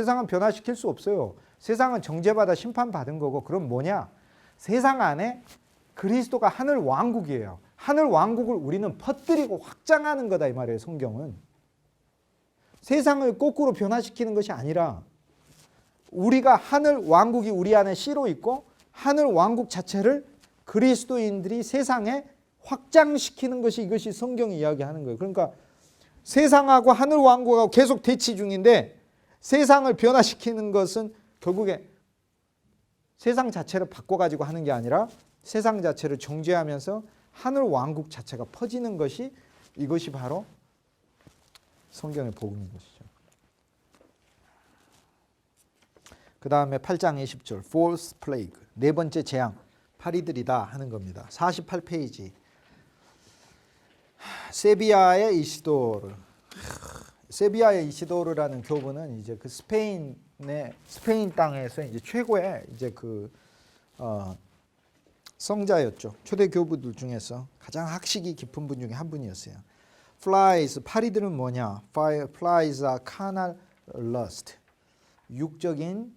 수 없어요. 세상은 정죄받아 심판받은 거고, 그럼 뭐냐? 세상 안에 그리스도가 하늘 왕국이에요. 하늘 왕국을 우리는 퍼뜨리고 확장하는 거다 이 말이에요. 성경은 세상을 거꾸로 변화시키는 것이 아니라 우리가 하늘 왕국이 우리 안에 씨로 있고 하늘 왕국 자체를 그리스도인들이 세상에 확장시키는 것이, 이것이 성경이 이야기하는 거예요. 그러니까 세상하고 하늘 왕국하고 계속 대치 중인데 세상을 변화시키는 것은 결국에 세상 자체를 바꿔가지고 하는 게 아니라 세상 자체를 정죄하면서 하늘 왕국 자체가 퍼지는 것이 이것이 바로 성경의 복음인 것이죠. 그 다음에 8장 20절 Fourth plague, 네 번째 재앙, 파리들이다 하는 겁니다. 48페이지 세비야의 이시도르. 세비야의 이시도르라는 교부는 이제 그 스페인 땅에서 이제 최고의 이제 그 성자였죠. 초대 교부들 중에서 가장 학식이 깊은 분 중에 한 분이었어요. Flies, 파리들은 뭐냐? Flies are carnal lust. 육적인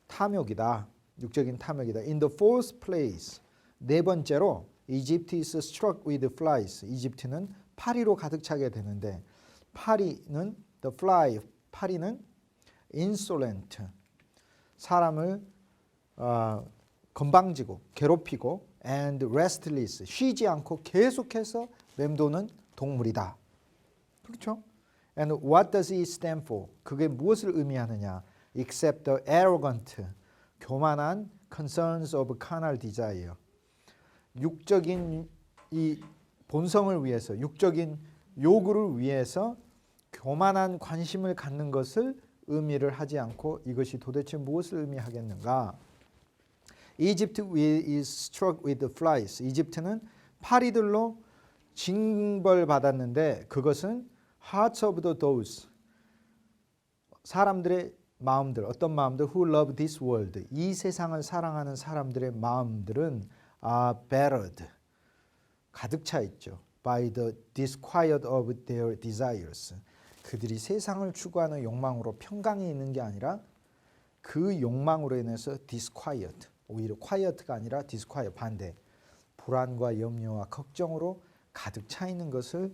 탐욕이다. 육적인 탐욕이다. In the fourth place, 네 번째로 Egypt is struck with flies. 이집트는 파리로 가득 차게 되는데 파리는 the fly, 파리는 insolent, 사람을 건방지고 괴롭히고 and restless, 쉬지 않고 계속해서 맴도는 동물이다. 그렇죠? And what does it stand for? 그게 무엇을 의미하느냐? Except the arrogant, 교만한 concerns of carnal desire. 육적인 이 본성을 위해서, 육적인 요구를 위해서 교만한 관심을 갖는 것을 의미를 하지 않고 이것이 도대체 무엇을 의미하겠는가? Egypt is struck with the flies. 이집트는 파리들로 징벌받았는데 그것은 hearts of those, 사람들의 마음들, 어떤 마음들? Who love this world. 이 세상을 사랑하는 사람들의 마음들은 are battered, 가득 차 있죠. By the disquiet of their desires. 그들이 세상을 추구하는 욕망으로 평강이 있는 게 아니라 그 욕망으로 인해서 disquiet, 오히려 quiet가 아니라 disquiet, 반대, 불안과 염려와 걱정으로 가득 차 있는 것을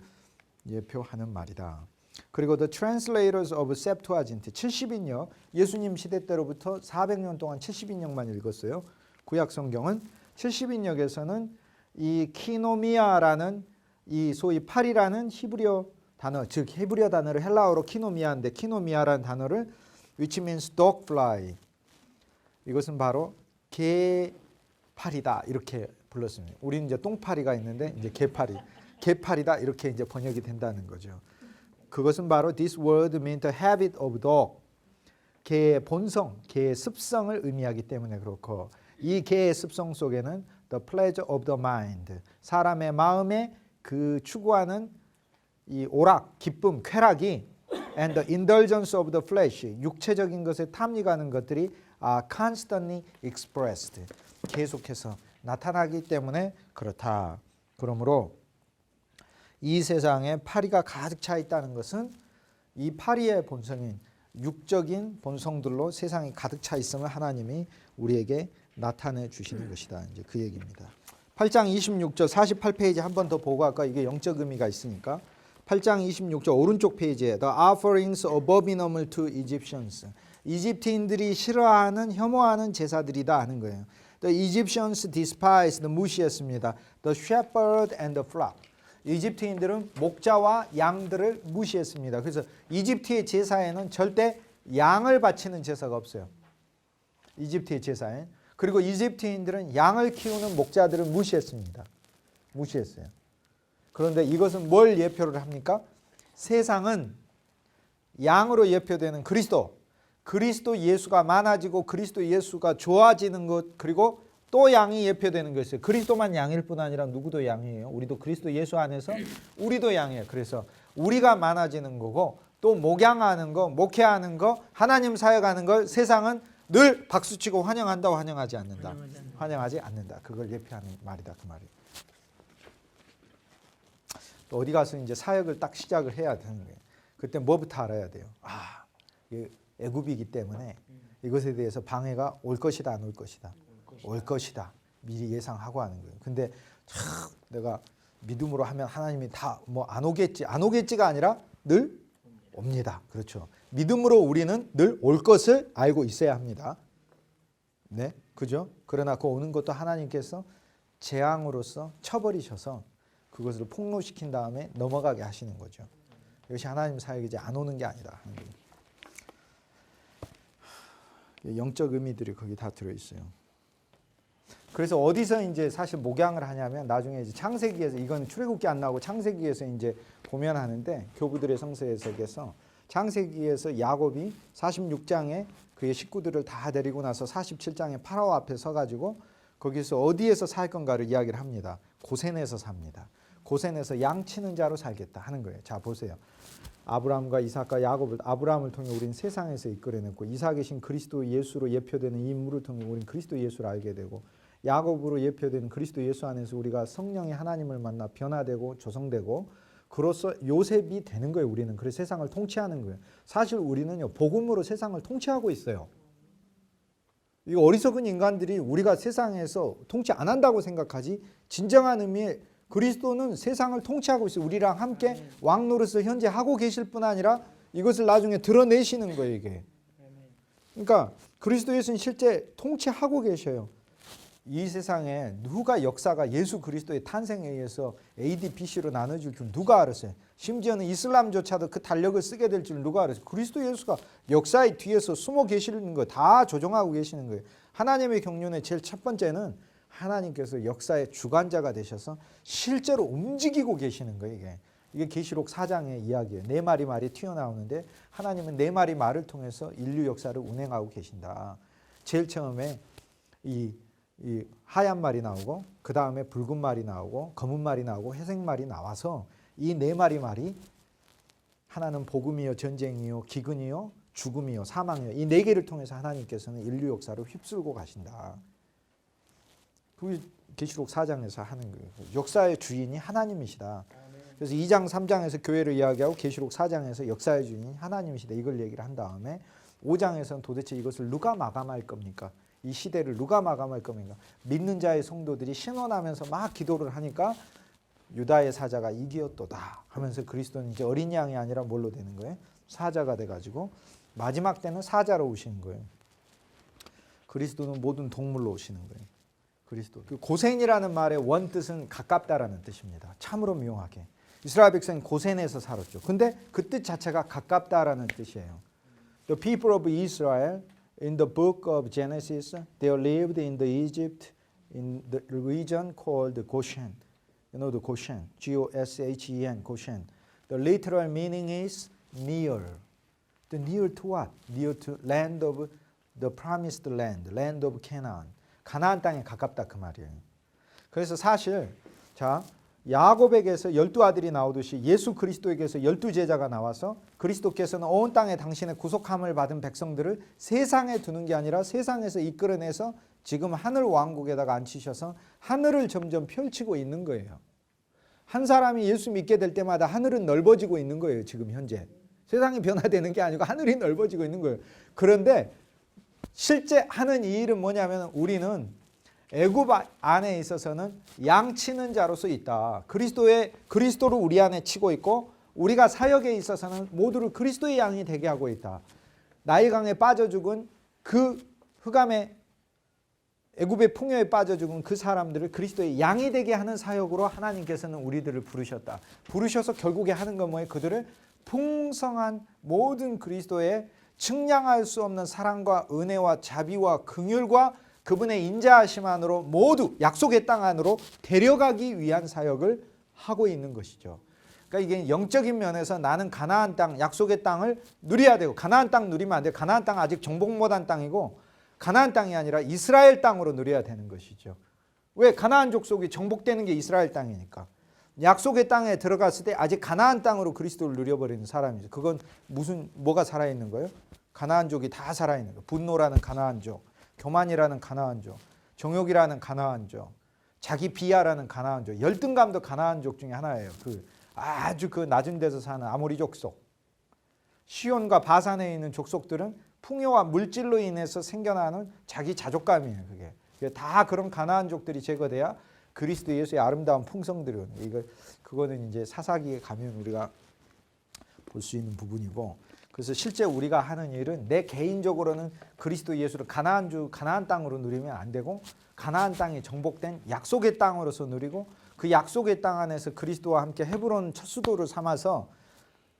예표하는 말이다. 그리고 the translators of Septuagint, 70인역, 예수님 시대 때로부터 400년 동안 70인역만 읽었어요. 구약 성경은 70인역에서는 이 키노미아라는 이 소위 파리라는 히브리어 단어, 즉 히브리어 단어를 헬라어로 키노미아인데 키노미아라는 단어를 which means dogfly, 이것은 바로 개파리다 이렇게 불렀습니다. 우리는 이제 똥파리가 있는데 이제 개파리다 이렇게 이제 번역이 된다는 거죠. 그것은 바로 this word means the habit of dog, 개의 본성, 개의 습성을 의미하기 때문에 그렇고 이 개의 습성 속에는 the pleasure of the mind, 사람의 마음에 그 추구하는 이 오락, 기쁨, 쾌락이 and the indulgence of the flesh, 육체적인 것에 탐닉하는 것들이 are constantly expressed, 계속해서 나타나기 때문에 그렇다. 그러므로 이 세상에 파리가 가득 차 있다는 것은 이 파리의 본성인 육적인 본성들로 세상이 가득 차 있음을 하나님이 우리에게 나타내 주시는 것이다. 이제 그 얘기입니다. 8장 26절 48페이지 한 번 더 보고 갈까? 이게 영적 의미가 있으니까. 8장 26절 오른쪽 페이지에 The offerings abominable to Egyptians. 이집트인들이 싫어하는, 혐오하는 제사들이다 하는 거예요. The Egyptians despised, 무시했습니다. The shepherd and the flock. 이집트인들은 목자와 양들을 무시했습니다. 그래서 이집트의 제사에는 절대 양을 바치는 제사가 없어요. 이집트의 제사에. 그리고 이집트인들은 양을 키우는 목자들을 무시했습니다. 무시했어요. 그런데 이것은 뭘 예표를 합니까? 세상은 양으로 예표되는 그리스도 예수가 많아지고 그리스도 예수가 좋아지는 것, 그리고 또 양이 예표되는 것이에요. 그리스도만 양일 뿐 아니라 누구도 양이에요. 우리도 그리스도 예수 안에서 우리도 양이에요. 그래서 우리가 많아지는 거고 또 목양하는 거, 목회하는 거, 하나님 사역하는 걸 세상은 늘 박수치고 환영한다, 환영하지 않는다. 환영하지 않는다. 그걸 예표하는 말이다. 그 말이에요. 또 어디 가서 이제 사역을 딱 시작을 해야 되는 거예요. 그때 뭐부터 알아야 돼요. 아, 애굽이기 때문에 이것에 대해서 방해가 올 것이다, 안 올 것이다. 올 것이다. 미리 예상하고 하는 거예요. 근데 참 내가 믿음으로 하면 하나님이 다 뭐 안 오겠지가 아니라 늘 옵니다. 그렇죠. 믿음으로 우리는 늘 올 것을 알고 있어야 합니다. 네, 그죠? 그러나 그 오는 것도 하나님께서 재앙으로서 쳐버리셔서 그것을 폭로시킨 다음에 넘어가게 하시는 거죠. 이것이 하나님 사역이지 안 오는 게 아니다. 영적 의미들이 거기 다 들어있어요. 그래서 어디서 이제 사실 목양을 하냐면 나중에 이제 창세기에서 이건 출애굽기 안 나오고 창세기에서 이제 보면 하는데 교부들의 성서 해석에서 창세기에서 야곱이 46장에 그의 식구들을 다 데리고 나서 47장에 파라오 앞에 서가지고 거기서 어디에서 살 건가를 이야기를 합니다. 고센에서 삽니다. 고센에서 양치는 자로 살겠다 하는 거예요. 자 보세요. 아브라함과 이삭과 야곱을 아브라함을 통해 우리는 세상에서 이끌어냈고 이삭의 신 그리스도 예수로 예표되는 이 인물을 통해 우리는 그리스도 예수를 알게 되고 야곱으로 예표되는 그리스도 예수 안에서 우리가 성령의 하나님을 만나 변화되고 조성되고 그로써 요셉이 되는 거예요. 우리는 그래서 세상을 통치하는 거예요. 사실 우리는요 복음으로 세상을 통치하고 있어요. 이 어리석은 인간들이 우리가 세상에서 통치 안 한다고 생각하지 진정한 의미의 그리스도는 세상을 통치하고 있어요. 우리랑 함께 왕 노릇을 현재 하고 계실 뿐 아니라 이것을 나중에 드러내시는 거예요. 이게. 그러니까 그리스도 예수는 실제 통치하고 계셔요. 이 세상에 누가 역사가 예수 그리스도의 탄생에 의해서 AD, BC로 나눠질 줄 누가 알았어요. 심지어는 이슬람조차도 그 달력을 쓰게 될 줄 누가 알았어요. 그리스도 예수가 역사의 뒤에서 숨어 계시는 거 다 조종하고 계시는 거예요. 하나님의 경륜의 제일 첫 번째는 하나님께서 역사의 주관자가 되셔서 실제로 움직이고 계시는 거예요. 이게 계시록 4장의 이야기예요. 네 마리 말이 튀어나오는데 하나님은 네 마리 말을 통해서 인류 역사를 운행하고 계신다. 제일 처음에 이 하얀 말이 나오고 그 다음에 붉은 말이 나오고 검은 말이 나오고 회색 말이 나와서 이 네 마리 말이 하나는 복음이요 전쟁이요 기근이요 죽음이요 사망이요 이 네 개를 통해서 하나님께서는 인류 역사를 휩쓸고 가신다. 그 계시록 4장에서 하는 거예요. 역사의 주인이 하나님이시다. 그래서 2장 3장에서 교회를 이야기하고 계시록 4장에서 역사의 주인이 하나님이시다. 이걸 얘기를 한 다음에 5장에서는 도대체 이것을 누가 마감할 겁니까? 이 시대를 누가 마감할 겁니까? 믿는 자의 성도들이 신원하면서 막 기도를 하니까 유다의 사자가 이기었도다 하면서 그리스도는 이제 어린 양이 아니라 뭘로 되는 거예요? 사자가 돼가지고 마지막 때는 사자로 오시는 거예요. 그리스도는 모든 동물로 오시는 거예요. 그리스도. 고센이라는 말의 원뜻은 가깝다라는 뜻입니다. 참으로 묘하게. 이스라엘 백성은 고센에서 살았죠. 근데 그 뜻 자체가 가깝다라는 뜻이에요. The people of Israel in the book of Genesis, they lived in the Egypt in the region called Goshen. You know the Goshen, G-O-S-H-E-N, Goshen. The literal meaning is near. The near to what? Near to land of the promised land, land of Canaan. 가나안 땅에 가깝다 그 말이에요. 그래서 사실 자 야곱에게서 12아들이 나오듯이 예수 그리스도에게서 12제자가 나와서 그리스도께서는 온 땅에 당신의 구속함을 받은 백성들을 세상에 두는 게 아니라 세상에서 이끌어내서 지금 하늘 왕국에다가 앉히셔서 하늘을 점점 펼치고 있는 거예요. 한 사람이 예수 믿게 될 때마다 하늘은 넓어지고 있는 거예요. 지금 현재. 세상이 변화되는 게 아니고 하늘이 넓어지고 있는 거예요. 그런데 실제 하는 이 일은 뭐냐면 우리는 애굽 안에 있어서는 양치는 자로서 있다. 그리스도를 우리 안에 치고 있고 우리가 사역에 있어서는 모두를 그리스도의 양이 되게 하고 있다. 나일강에 빠져 죽은 그 흑암의 애굽의 풍요에 빠져 죽은 그 사람들을 그리스도의 양이 되게 하는 사역으로 하나님께서는 우리들을 부르셨다. 부르셔서 결국에 하는 건 뭐예요? 그들을 풍성한 모든 그리스도의 측량할 수 없는 사랑과 은혜와 자비와 긍휼과 그분의 인자하심 안으로 모두 약속의 땅 안으로 데려가기 위한 사역을 하고 있는 것이죠. 그러니까 이게 영적인 면에서 나는 가나안 땅, 약속의 땅을 누려야 되고 가나안 땅 누리면 안 돼요. 가나안 땅 아직 정복 못한 땅이고 가나안 땅이 아니라 이스라엘 땅으로 누려야 되는 것이죠. 왜? 가나안 족속이 정복되는 게 이스라엘 땅이니까. 약속의 땅에 들어갔을 때 아직 가나안 땅으로 그리스도를 누려버리는 사람이죠. 그건 뭐가 살아있는 거예요? 가나안족이 다 살아있는 거예요. 분노라는 가나안족, 교만이라는 가나안족, 정욕이라는 가나안족, 자기 비하라는 가나안족, 열등감도 가나안족 중에 하나예요. 아주 낮은 데서 사는 아모리 족속. 시온과 바산에 있는 족속들은 풍요와 물질로 인해서 생겨나는 자기 자족감이에요. 그게 다 그런 가나안족들이 제거돼야 그리스도 예수의 아름다운 풍성들이 오는 거예요. 그거는 이제 사사기에 가면 우리가 볼 수 있는 부분이고. 그래서 실제 우리가 하는 일은 내 개인적으로는 그리스도 예수를 가나안 땅으로 누리면 안 되고 가나안 땅이 정복된 약속의 땅으로서 누리고 그 약속의 땅 안에서 그리스도와 함께 헤브론 첫 수도를 삼아서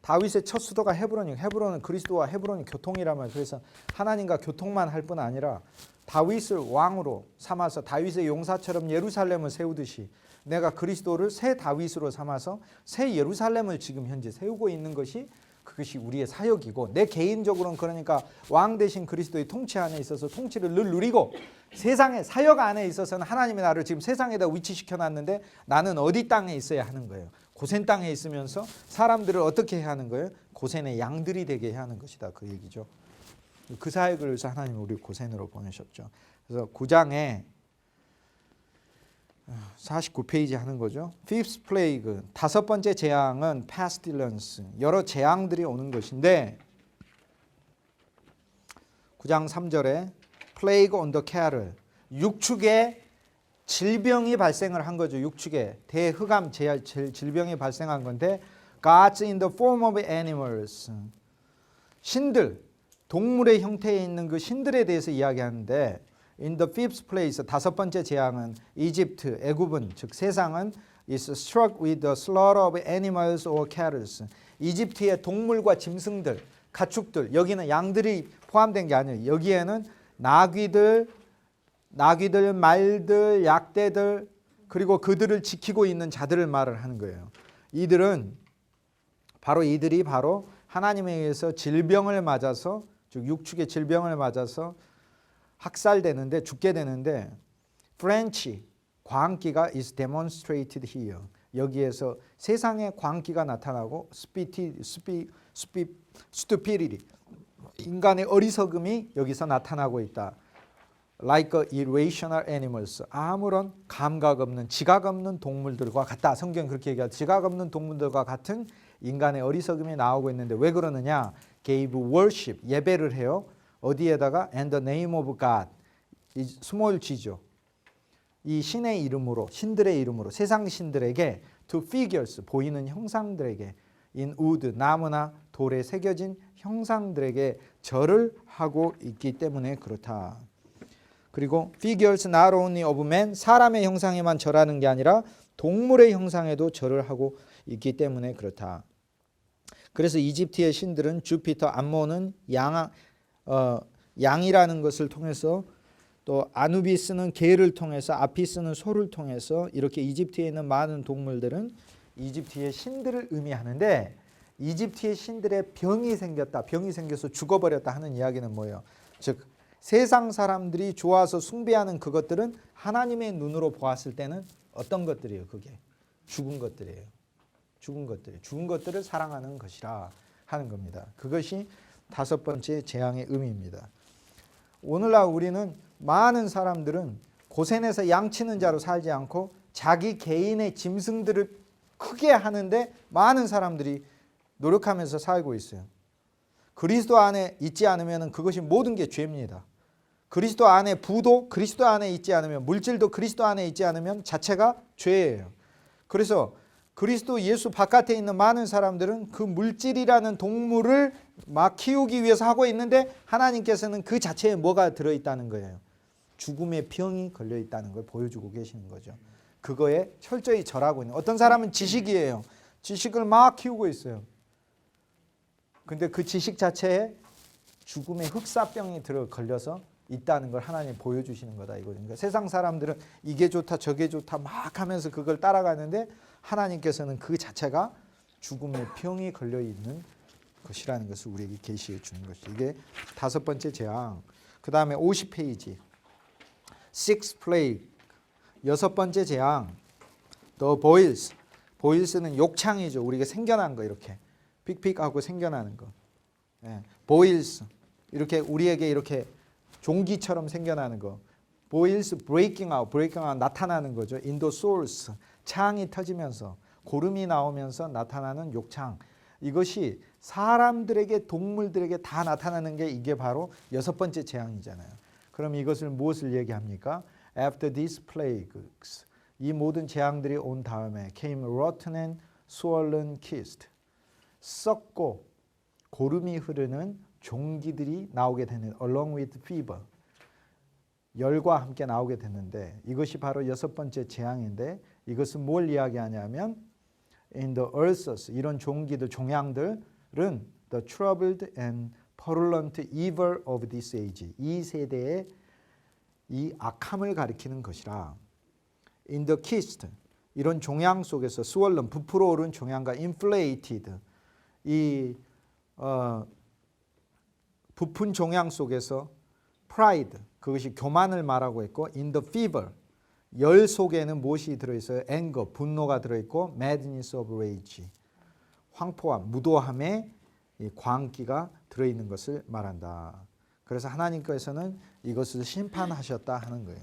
다윗의 첫 수도가 헤브론이고 헤브론은 그리스도와 헤브론이 교통이라면 그래서 하나님과 교통만 할 뿐 아니라 다윗을 왕으로 삼아서 다윗의 용사처럼 예루살렘을 세우듯이 내가 그리스도를 새 다윗으로 삼아서 새 예루살렘을 지금 현재 세우고 있는 것이 그것이 우리의 사역이고 내 개인적으로는 그러니까 왕 대신 그리스도의 통치 안에 있어서 통치를 늘 누리고 세상의 사역 안에 있어서는 하나님이 나를 지금 세상에다 위치시켜 놨는데 나는 어디 땅에 있어야 하는 거예요. 고센 땅에 있으면서 사람들을 어떻게 해야 하는 거예요? 고센의 양들이 되게 해야 하는 것이다. 그 얘기죠. 그 사역을 위해서 하나님은 우리 고센으로 보내셨죠. 그래서 9장에 49페이지 하는 거죠. Fifth plague, 다섯 번째 재앙은 pestilence, 여러 재앙들이 오는 것인데 9장 3절에 plague on the cattle, 육축에 질병이 발생을 한 거죠. 육축에 대흑암 질병이 발생한 건데 gods in the form of animals, 신들, 동물의 형태에 있는 그 신들에 대해서 이야기하는데 In the fifth place, 다섯 번째 재앙은 이집트, 애굽은 즉 세상은 is struck with the slaughter of animals or cattle. 이집트의 동물과 짐승들, 가축들, 여기는 양들이 포함된 게 아니에요. 여기에는 나귀들, 말들, 약대들 그리고 그들을 지키고 있는 자들을 말을 하는 거예요. 이들이 바로 하나님에 의해서 질병을 맞아서 즉 육축의 질병을 맞아서 학살되는데 죽게 되는데 French 광기가 is demonstrated here. 여기에서 세상의 광기가 나타나고 stupidity 인간의 어리석음이 여기서 나타나고 있다. Like irrational animals, 아무런 감각 없는 지각 없는 동물들과 같다. 성경 그렇게 얘기하죠. 지각 없는 동물들과 같은 인간의 어리석음이 나오고 있는데 왜 그러느냐? Gave worship, 예배를 해요. 어디에다가 and the name of God, 스몰 g죠. 이 신의 이름으로, 신들의 이름으로 세상 신들에게 to figures, 보이는 형상들에게 in wood, 나무나 돌에 새겨진 형상들에게 절을 하고 있기 때문에 그렇다. 그리고 figures not only of man, 사람의 형상에만 절하는 게 아니라 동물의 형상에도 절을 하고 있기 때문에 그렇다. 그래서 이집트의 신들은 주피터, 암몬은 양이라는 것을 통해서 또 아누비스는 개를 통해서 아피스는 소를 통해서 이렇게 이집트에 있는 많은 동물들은 이집트의 신들을 의미하는데 이집트의 신들의 병이 생겼다. 병이 생겨서 죽어버렸다 하는 이야기는 뭐예요? 즉 세상 사람들이 좋아서 숭배하는 그것들은 하나님의 눈으로 보았을 때는 어떤 것들이에요? 그게 죽은 것들이에요. 죽은 것들을 사랑하는 것이라 하는 겁니다. 그것이 다섯 번째 재앙의 의미입니다. 오늘날 우리는 많은 사람들은 고센에서 양치는 자로 살지 않고 자기 개인의 짐승들을 크게 하는데 많은 사람들이 노력하면서 살고 있어요. 그리스도 안에 있지 않으면 그것이 모든 게 죄입니다. 그리스도 안에 부도 그리스도 안에 있지 않으면 물질도 그리스도 안에 있지 않으면 자체가 죄예요. 그래서 그리스도 예수 바깥에 있는 많은 사람들은 그 물질이라는 동물을 막 키우기 위해서 하고 있는데 하나님께서는 그 자체에 뭐가 들어있다는 거예요. 죽음의 병이 걸려있다는 걸 보여주고 계시는 거죠. 그거에 철저히 절하고 있는. 어떤 사람은 지식이에요. 지식을 막 키우고 있어요. 근데 그 지식 자체에 죽음의 흑사병이 걸려서 있다는 걸 하나님 보여주시는 거다 이거죠. 그러니까 세상 사람들은 이게 좋다 저게 좋다 막 하면서 그걸 따라가는데 하나님께서는 그 자체가 죽음의 병이 걸려있는 것이라는 것을 우리에게 계시해 주는 것이죠. 이게 다섯 번째 재앙. 그 다음에 50페이지 Sixth plague, 여섯 번째 재앙 The boils. 보일스는 욕창이죠. 우리가 생겨난 거 이렇게 픽픽하고 생겨나는 거. boils 이렇게 우리에게 이렇게 종기처럼 생겨나는 거. boils breaking out 나타나는 거죠. in the source, 창이 터지면서 고름이 나오면서 나타나는 욕창. 이것이 사람들에게 동물들에게 다 나타나는 게 이게 바로 여섯 번째 재앙이잖아요. 그럼 이것을 무엇을 얘기합니까? After these plagues, 이 모든 재앙들이 온 다음에 came rotten and swollen kissed, 썩고 고름이 흐르는 종기들이 나오게 되는 along with fever, 열과 함께 나오게 됐는데 이것이 바로 여섯 번째 재앙인데 이것은 뭘 이야기하냐면 in the ulcers, 이런 종기들 종양들 the troubled and purulent evil of this age. 이 세대의 이 악함을 가리키는 것이라. In the chest, 이런 종양 속에서 swollen, 부풀어 오른 종양과 inflated, 이 부푼 종양 속에서 pride, 그것이 교만을 말하고 있고, in the fever, 열 속에는 무엇이 들어있어요? anger, 분노가 들어있고, madness of rage, 황포함, 무도함의 이 광기가 들어있는 것을 말한다. 그래서 하나님께서는 이것을 심판하셨다 하는 거예요.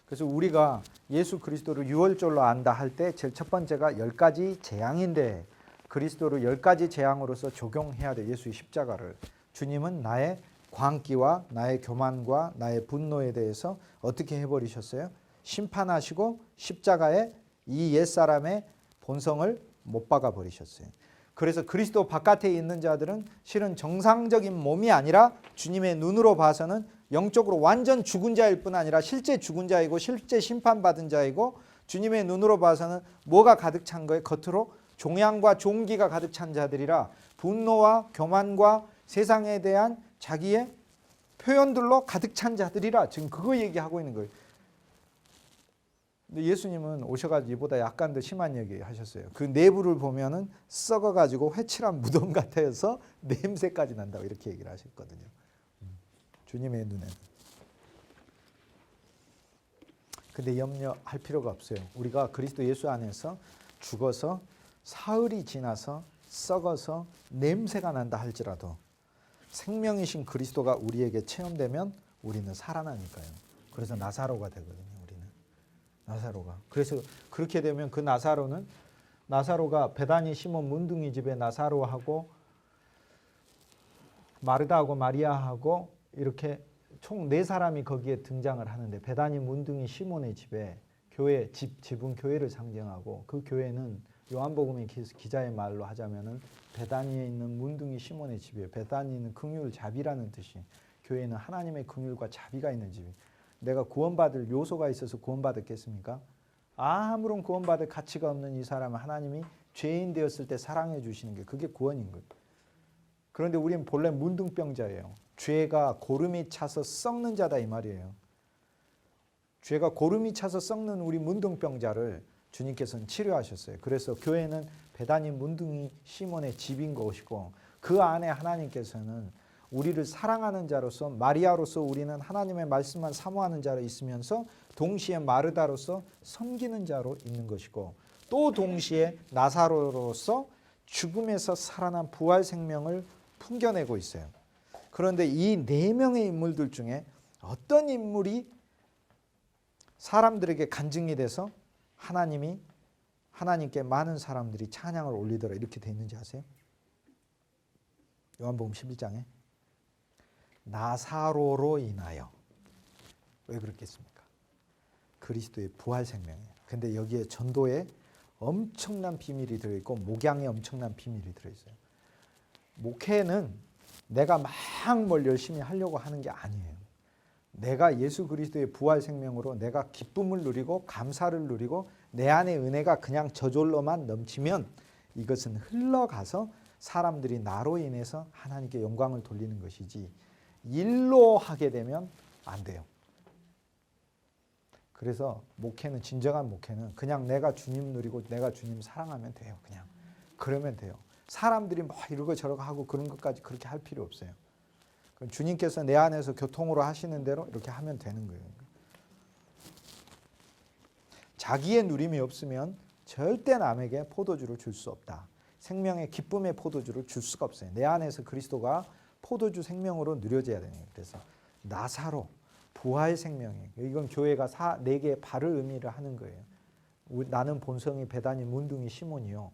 그래서 우리가 예수 그리스도를 유월절로 안다 할 때 제일 첫 번째가 10가지 재앙인데 그리스도를 10가지 재앙으로서 적용해야 돼. 예수의 십자가를. 주님은 나의 광기와 나의 교만과 나의 분노에 대해서 어떻게 해버리셨어요? 심판하시고 십자가에 이 옛사람의 본성을 못 박아 버리셨어요. 그래서 그리스도 바깥에 있는 자들은 실은 정상적인 몸이 아니라 주님의 눈으로 봐서는 영적으로 완전 죽은 자일 뿐 아니라 실제 죽은 자이고 실제 심판받은 자이고 주님의 눈으로 봐서는 뭐가 가득 찬 거예요? 겉으로 종양과 종기가 가득 찬 자들이라 분노와 교만과 세상에 대한 자기의 표현들로 가득 찬 자들이라 지금 그거 얘기하고 있는 거예요. 근데 예수님은 오셔가지고 이보다 약간 더 심한 얘기 하셨어요. 그 내부를 보면은 썩어가지고 회칠한 무덤 같아서 냄새까지 난다고 이렇게 얘기를 하셨거든요. 주님의 눈에는. 근데 염려할 필요가 없어요. 우리가 그리스도 예수 안에서 죽어서 사흘이 지나서 썩어서 냄새가 난다 할지라도 생명이신 그리스도가 우리에게 체험되면 우리는 살아나니까요. 그래서 나사로가 되거든요. 나사로가. 그래서 그렇게 되면 그 나사로가 베다니 시몬 문둥이 집에 나사로하고 마르다하고 마리아하고 이렇게 총 4사람이 거기에 등장을 하는데 베다니 문둥이 시몬의 집에 교회 집은 교회를 상징하고 그 교회는 요한복음의 기자의 말로 하자면은 베다니에 있는 문둥이 시몬의 집이에요. 베다니는 긍휼 자비라는 뜻이. 교회는 하나님의 긍휼과 자비가 있는 집이에요. 내가 구원받을 요소가 있어서 구원받았겠습니까? 아무런 구원받을 가치가 없는 이 사람은 하나님이 죄인 되었을 때 사랑해 주시는 게 그게 구원인 거예요. 그런데 우리는 본래 문둥병자예요. 죄가 고름이 차서 썩는 자다 이 말이에요. 죄가 고름이 차서 썩는 우리 문둥병자를 주님께서는 치료하셨어요. 그래서 교회는 베다니 문둥이 시몬의 집인 것이고 그 안에 하나님께서는 우리를 사랑하는 자로서 마리아로서 우리는 하나님의 말씀만 사모하는 자로 있으면서 동시에 마르다로서 섬기는 자로 있는 것이고 또 동시에 나사로로서 죽음에서 살아난 부활 생명을 풍겨내고 있어요. 그런데 이 4명의 인물들 중에 어떤 인물이 사람들에게 간증이 돼서 하나님께 많은 사람들이 찬양을 올리더라 이렇게 돼 있는지 아세요? 요한복음 11장에 나사로로 인하여. 왜 그렇겠습니까? 그리스도의 부활 생명이에요. 근데 여기에 전도에 엄청난 비밀이 들어있고 목양에 엄청난 비밀이 들어있어요. 목회는 내가 막 뭘 열심히 하려고 하는 게 아니에요. 내가 예수 그리스도의 부활 생명으로 내가 기쁨을 누리고 감사를 누리고 내 안에 은혜가 그냥 저절로만 넘치면 이것은 흘러가서 사람들이 나로 인해서 하나님께 영광을 돌리는 것이지 일로 하게 되면 안 돼요. 그래서 목회는 진정한 목회는 그냥 내가 주님 누리고 내가 주님 사랑하면 돼요. 그냥 그러면 돼요. 사람들이 뭐 이러고 저러고 하고 그런 것까지 그렇게 할 필요 없어요. 주님께서 내 안에서 교통으로 하시는 대로 이렇게 하면 되는 거예요. 자기의 누림이 없으면 절대 남에게 포도주를 줄 수 없다. 생명의 기쁨의 포도주를 줄 수가 없어요. 내 안에서 그리스도가 포도주 생명으로 누려져야 되는 거예요. 그래서 나사로 부활 생명이에요. 이건 교회가 4개의 발을 의미를 하는 거예요. 나는 본성이 베다니 문둥이 시몬이요.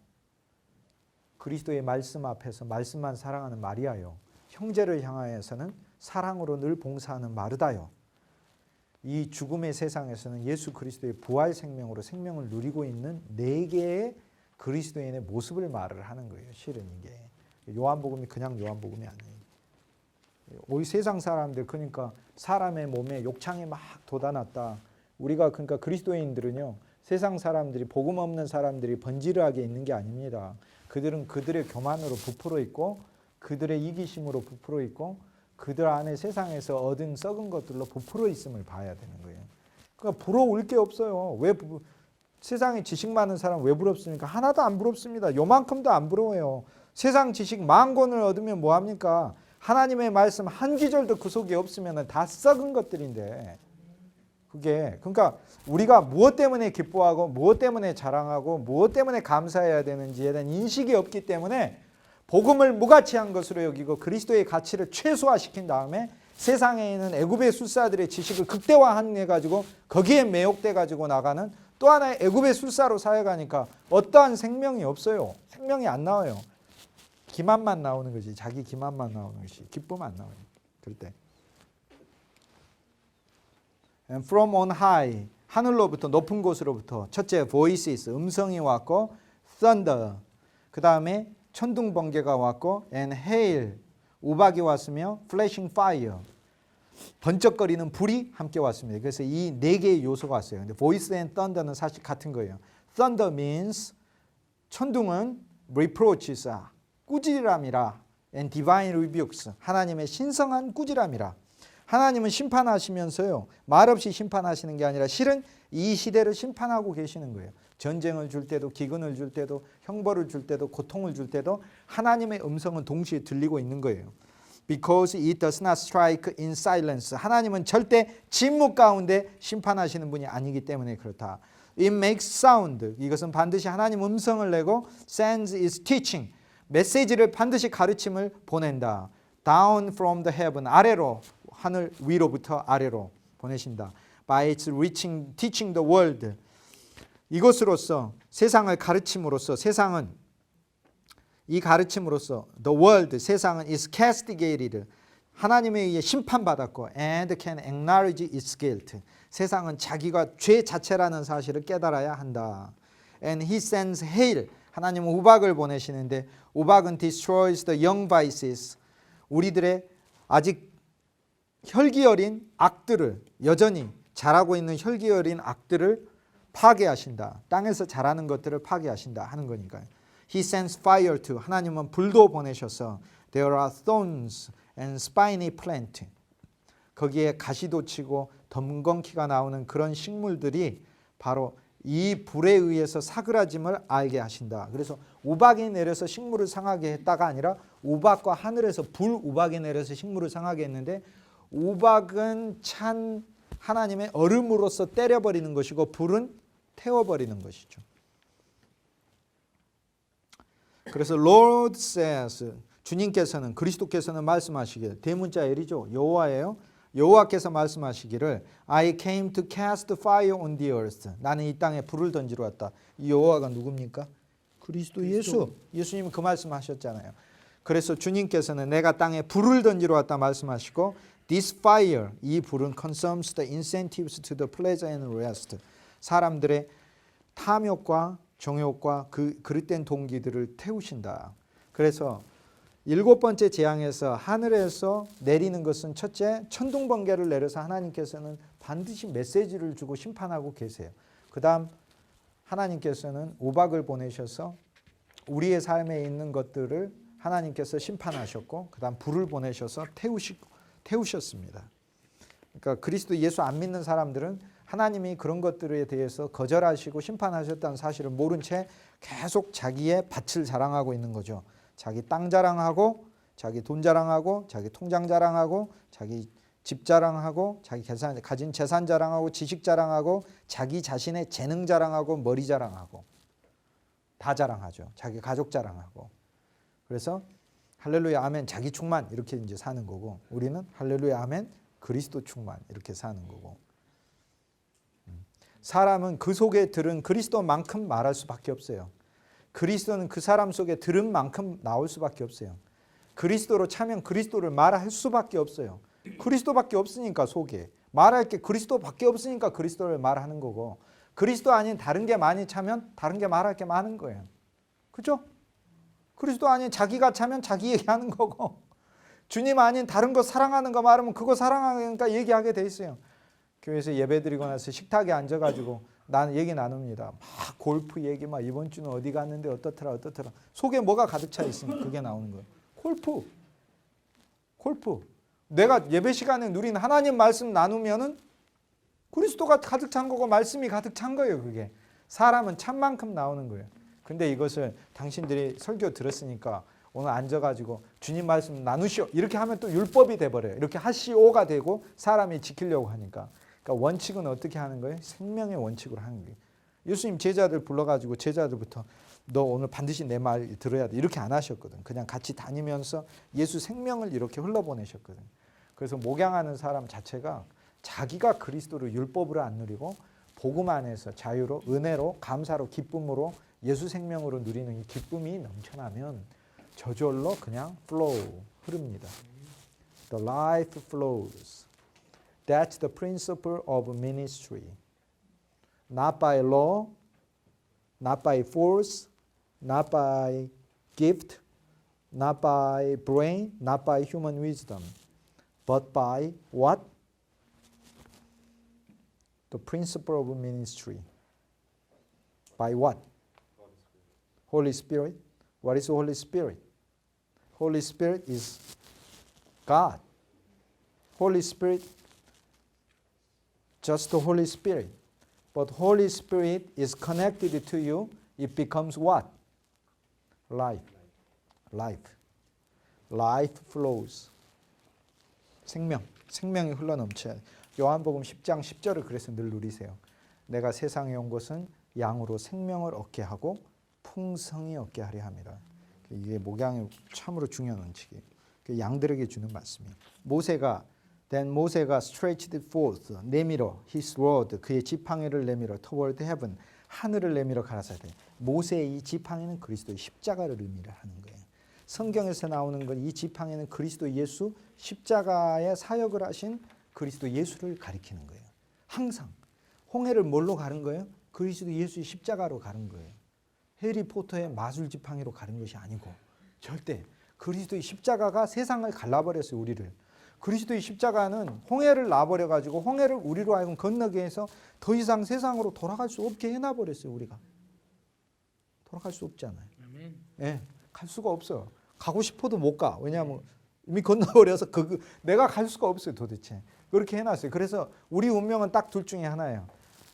그리스도의 말씀 앞에서 말씀만 사랑하는 마리아요. 형제를 향하여서는 사랑으로 늘 봉사하는 마르다요. 이 죽음의 세상에서는 예수 그리스도의 부활 생명으로 생명을 누리고 있는 4개의 그리스도인의 모습을 말을 하는 거예요. 실은 이게 요한복음이 그냥 요한복음이 아니에요. 우리 세상 사람들 그러니까 사람의 몸에 욕창이 막 돋아났다. 우리가 그러니까 그리스도인들은요 세상 사람들이, 복음 없는 사람들이 번지르하게 있는 게 아닙니다. 그들은 그들의 교만으로 부풀어 있고 그들의 이기심으로 부풀어 있고 그들 안에 세상에서 얻은 썩은 것들로 부풀어 있음을 봐야 되는 거예요. 그러니까 부러울 게 없어요. 세상에 지식 많은 사람 왜 부럽습니까? 하나도 안 부럽습니다. 요만큼도 안 부러워요. 세상 지식 10,000권을 얻으면 뭐합니까? 하나님의 말씀 한 기절도 그 속에 없으면 다 썩은 것들인데, 그러니까 우리가 무엇 때문에 기뻐하고 무엇 때문에 자랑하고 무엇 때문에 감사해야 되는지에 대한 인식이 없기 때문에 복음을 무가치한 것으로 여기고 그리스도의 가치를 최소화시킨 다음에 세상에 있는 애굽의 술사들의 지식을 극대화해 가지고 거기에 매혹돼 가지고 나가는 또 하나의 애굽의 술사로 살아가니까 어떠한 생명이 없어요. 생명이 안 나와요. 기만만 나오는 것이, 자기 기만만 나오는 것이, 기쁨 안 나와요. 그럴 때. And from on high, 하늘로부터, 높은 곳으로부터 첫째 voices, 음성이 왔고, thunder, 그 다음에 천둥 번개가 왔고, and hail, 우박이 왔으며, flashing fire, 번쩍거리는 불이 함께 왔습니다. 그래서 이 네 개의 요소가 왔어요. 근데 voice and thunder는 사실 같은 거예요. Thunder means 천둥은 reproaches, 꾸지람이라, and divine rebukes, 하나님의 신성한 꾸지람이라. 하나님은 심판하시면서요, 말없이 심판하시는 게 아니라 실은 이 시대를 심판하고 계시는 거예요. 전쟁을 줄 때도, 기근을 줄 때도, 형벌을 줄 때도, 고통을 줄 때도 하나님의 음성은 동시에 들리고 있는 거예요. Because it does not strike in silence. 하나님은 절대 침묵 가운데 심판하시는 분이 아니기 때문에 그렇다. It makes sound. 이것은 반드시 하나님 음성을 내고, sends is teaching. 메시지를 반드시 가르침을 보낸다. Down from the heaven. 아래로, 하늘 위로부터 아래로 보내신다. By its reaching, teaching the world. 이것으로서, 세상을 가르침으로써, 세상은 이 가르침으로써 the world, 세상은 is castigated, 하나님에 의해 심판받았고, and can acknowledge its guilt, 세상은 자기가 죄 자체라는 사실을 깨달아야 한다. And he sends hail, 하나님은 우박을 보내시는데, 우박은 destroys the young vices, 우리들의 아직 혈기 어린 악들을, 여전히 자라고 있는 혈기 어린 악들을 파괴하신다. 땅에서 자라는 것들을 파괴하신다 하는 거니까요. He sends fire to, 하나님은 불도 보내셔서 there are thorns and spiny plant, 거기에 가시도 치고 덤건키가 나오는 그런 식물들이 바로 이 불에 의해서 사그라짐을 알게 하신다. 그래서 우박이 내려서 식물을 상하게 했다가 아니라 우박과 하늘에서 불 우박이 내려서 식물을 상하게 했는데, 우박은 찬 하나님의 얼음으로서 때려버리는 것이고 불은 태워버리는 것이죠. 그래서 Lord says, 주님께서는, 그리스도께서는 말씀하시기를, 대문자 L이죠. 여호와예요. 여호와께서 말씀하시기를 I came to cast fire on the earth. 나는 이 땅에 불을 던지러 왔다. 이 여호와가 누굽니까? 그리스도 예수. 예수님은 그 말씀하셨잖아요. 그래서 주님께서는 내가 땅에 불을 던지러 왔다 말씀하시고, this fire, 이 불은 consumes the incentives to the pleasure and rest. 사람들의 탐욕과 정욕과 그 그릇된 동기들을 태우신다. 그래서 7번째 재앙에서 하늘에서 내리는 것은 첫째, 천둥 번개를 내려서 하나님께서는 반드시 메시지를 주고 심판하고 계세요. 그 다음 하나님께서는 우박을 보내셔서 우리의 삶에 있는 것들을 하나님께서 심판하셨고, 그 다음 불을 보내셔서 태우셨습니다. 그러니까 그리스도 예수 안 믿는 사람들은 하나님이 그런 것들에 대해서 거절하시고 심판하셨다는 사실을 모른 채 계속 자기의 밭을 자랑하고 있는 거죠. 자기 땅 자랑하고, 자기 돈 자랑하고, 자기 통장 자랑하고, 자기 집 자랑하고, 자기 가진 재산 자랑하고, 지식 자랑하고, 자기 자신의 재능 자랑하고, 머리 자랑하고, 다 자랑하죠. 자기 가족 자랑하고. 그래서 할렐루야 아멘 자기 충만 이렇게 이제 사는 거고, 우리는 할렐루야 아멘 그리스도 충만 이렇게 사는 거고. 사람은 그 속에 들은 그리스도만큼 말할 수밖에 없어요. 그리스도는 그 사람 속에 들은 만큼 나올 수밖에 없어요. 그리스도로 차면 그리스도를 말할 수밖에 없어요. 그리스도밖에 없으니까 속에 말할 게 그리스도밖에 없으니까 그리스도를 말하는 거고, 그리스도 아닌 다른 게 많이 차면 다른 게 말할 게 많은 거예요. 그죠? 그리스도 아닌 자기가 차면 자기 얘기하는 거고, 주님 아닌 다른 거 사랑하는 거 말하면 그거 사랑하니까 얘기하게 돼 있어요. 교회에서 예배 드리고 나서 식탁에 앉아가지고 나는 얘기 나눕니다. 막 골프 얘기 막 이번 주는 어디 갔는데 어떻더라. 속에 뭐가 가득 차 있으면 그게 나오는 거예요. 골프. 내가 예배 시간에 누린 하나님 말씀 나누면은 그리스도가 가득 찬 거고 말씀이 가득 찬 거예요. 그게 사람은 찬 만큼 나오는 거예요. 근데 이것을 당신들이 설교 들었으니까 오늘 앉아가지고 주님 말씀 나누시오 이렇게 하면 또 율법이 돼버려요. 이렇게 하시오가 되고 사람이 지키려고 하니까. 그러니까 원칙은 어떻게 하는 거예요? 생명의 원칙으로 하는 거예요. 예수님 제자들 불러가지고 제자들부터 너 오늘 반드시 내 말 들어야 돼 이렇게 안 하셨거든. 그냥 같이 다니면서 예수 생명을 이렇게 흘러보내셨거든. 그래서 목양하는 사람 자체가 자기가 그리스도를 율법으로 안 누리고 복음 안에서 자유로 은혜로 감사로 기쁨으로 예수 생명으로 누리는 이 기쁨이 넘쳐나면 저절로 그냥 흐릅니다. The life flows. That's the principle of ministry. Not by law, not by force, not by gift, not by brain, not by human wisdom, but by what? The principle of ministry. By what? Holy Spirit. What is the Holy Spirit? Holy Spirit is God. Holy Spirit, just the Holy Spirit. But Holy Spirit is connected to you. It becomes what? Life. Life flows. 생명이 흘러넘쳐야 돼. 요한복음 10장 10절을 그래서 늘 누리세요. 내가 세상에 온 것은 양으로 생명을 얻게 하고 풍성히 얻게 하려 함이라. 이게 목양의 참으로 중요한 원칙이에요. 양들에게 주는 말씀이에요. Then 모세가 stretched forth 내밀어 his rod 그의 지팡이를 내밀어 toward heaven 하늘을 내밀어 가라사대. 모세의 이 지팡이는 그리스도의 십자가를 의미를 하는 거예요. 성경에서 나오는 건 이 지팡이는 그리스도 예수 십자가의 사역을 하신 그리스도 예수를 가리키는 거예요. 항상 홍해를 뭘로 가른 거예요? 그리스도 예수의 십자가로 가른 거예요. 해리포터의 마술 지팡이로 가른 것이 아니고 절대 그리스도의 십자가가 세상을 갈라버렸어요. 우리를. 그리스도의 십자가는 홍해를 놔버려가지고 홍해를 우리로 하여금 건너게 해서 더 이상 세상으로 돌아갈 수 없게 해놔버렸어요. 우리가. 돌아갈 수 없잖아요. 예, 갈 수가 없어. 가고 싶어도 못 가. 왜냐하면 이미 건너버려서 내가 갈 수가 없어요. 도대체. 그렇게 해놨어요. 그래서 우리 운명은 딱 둘 중에 하나예요.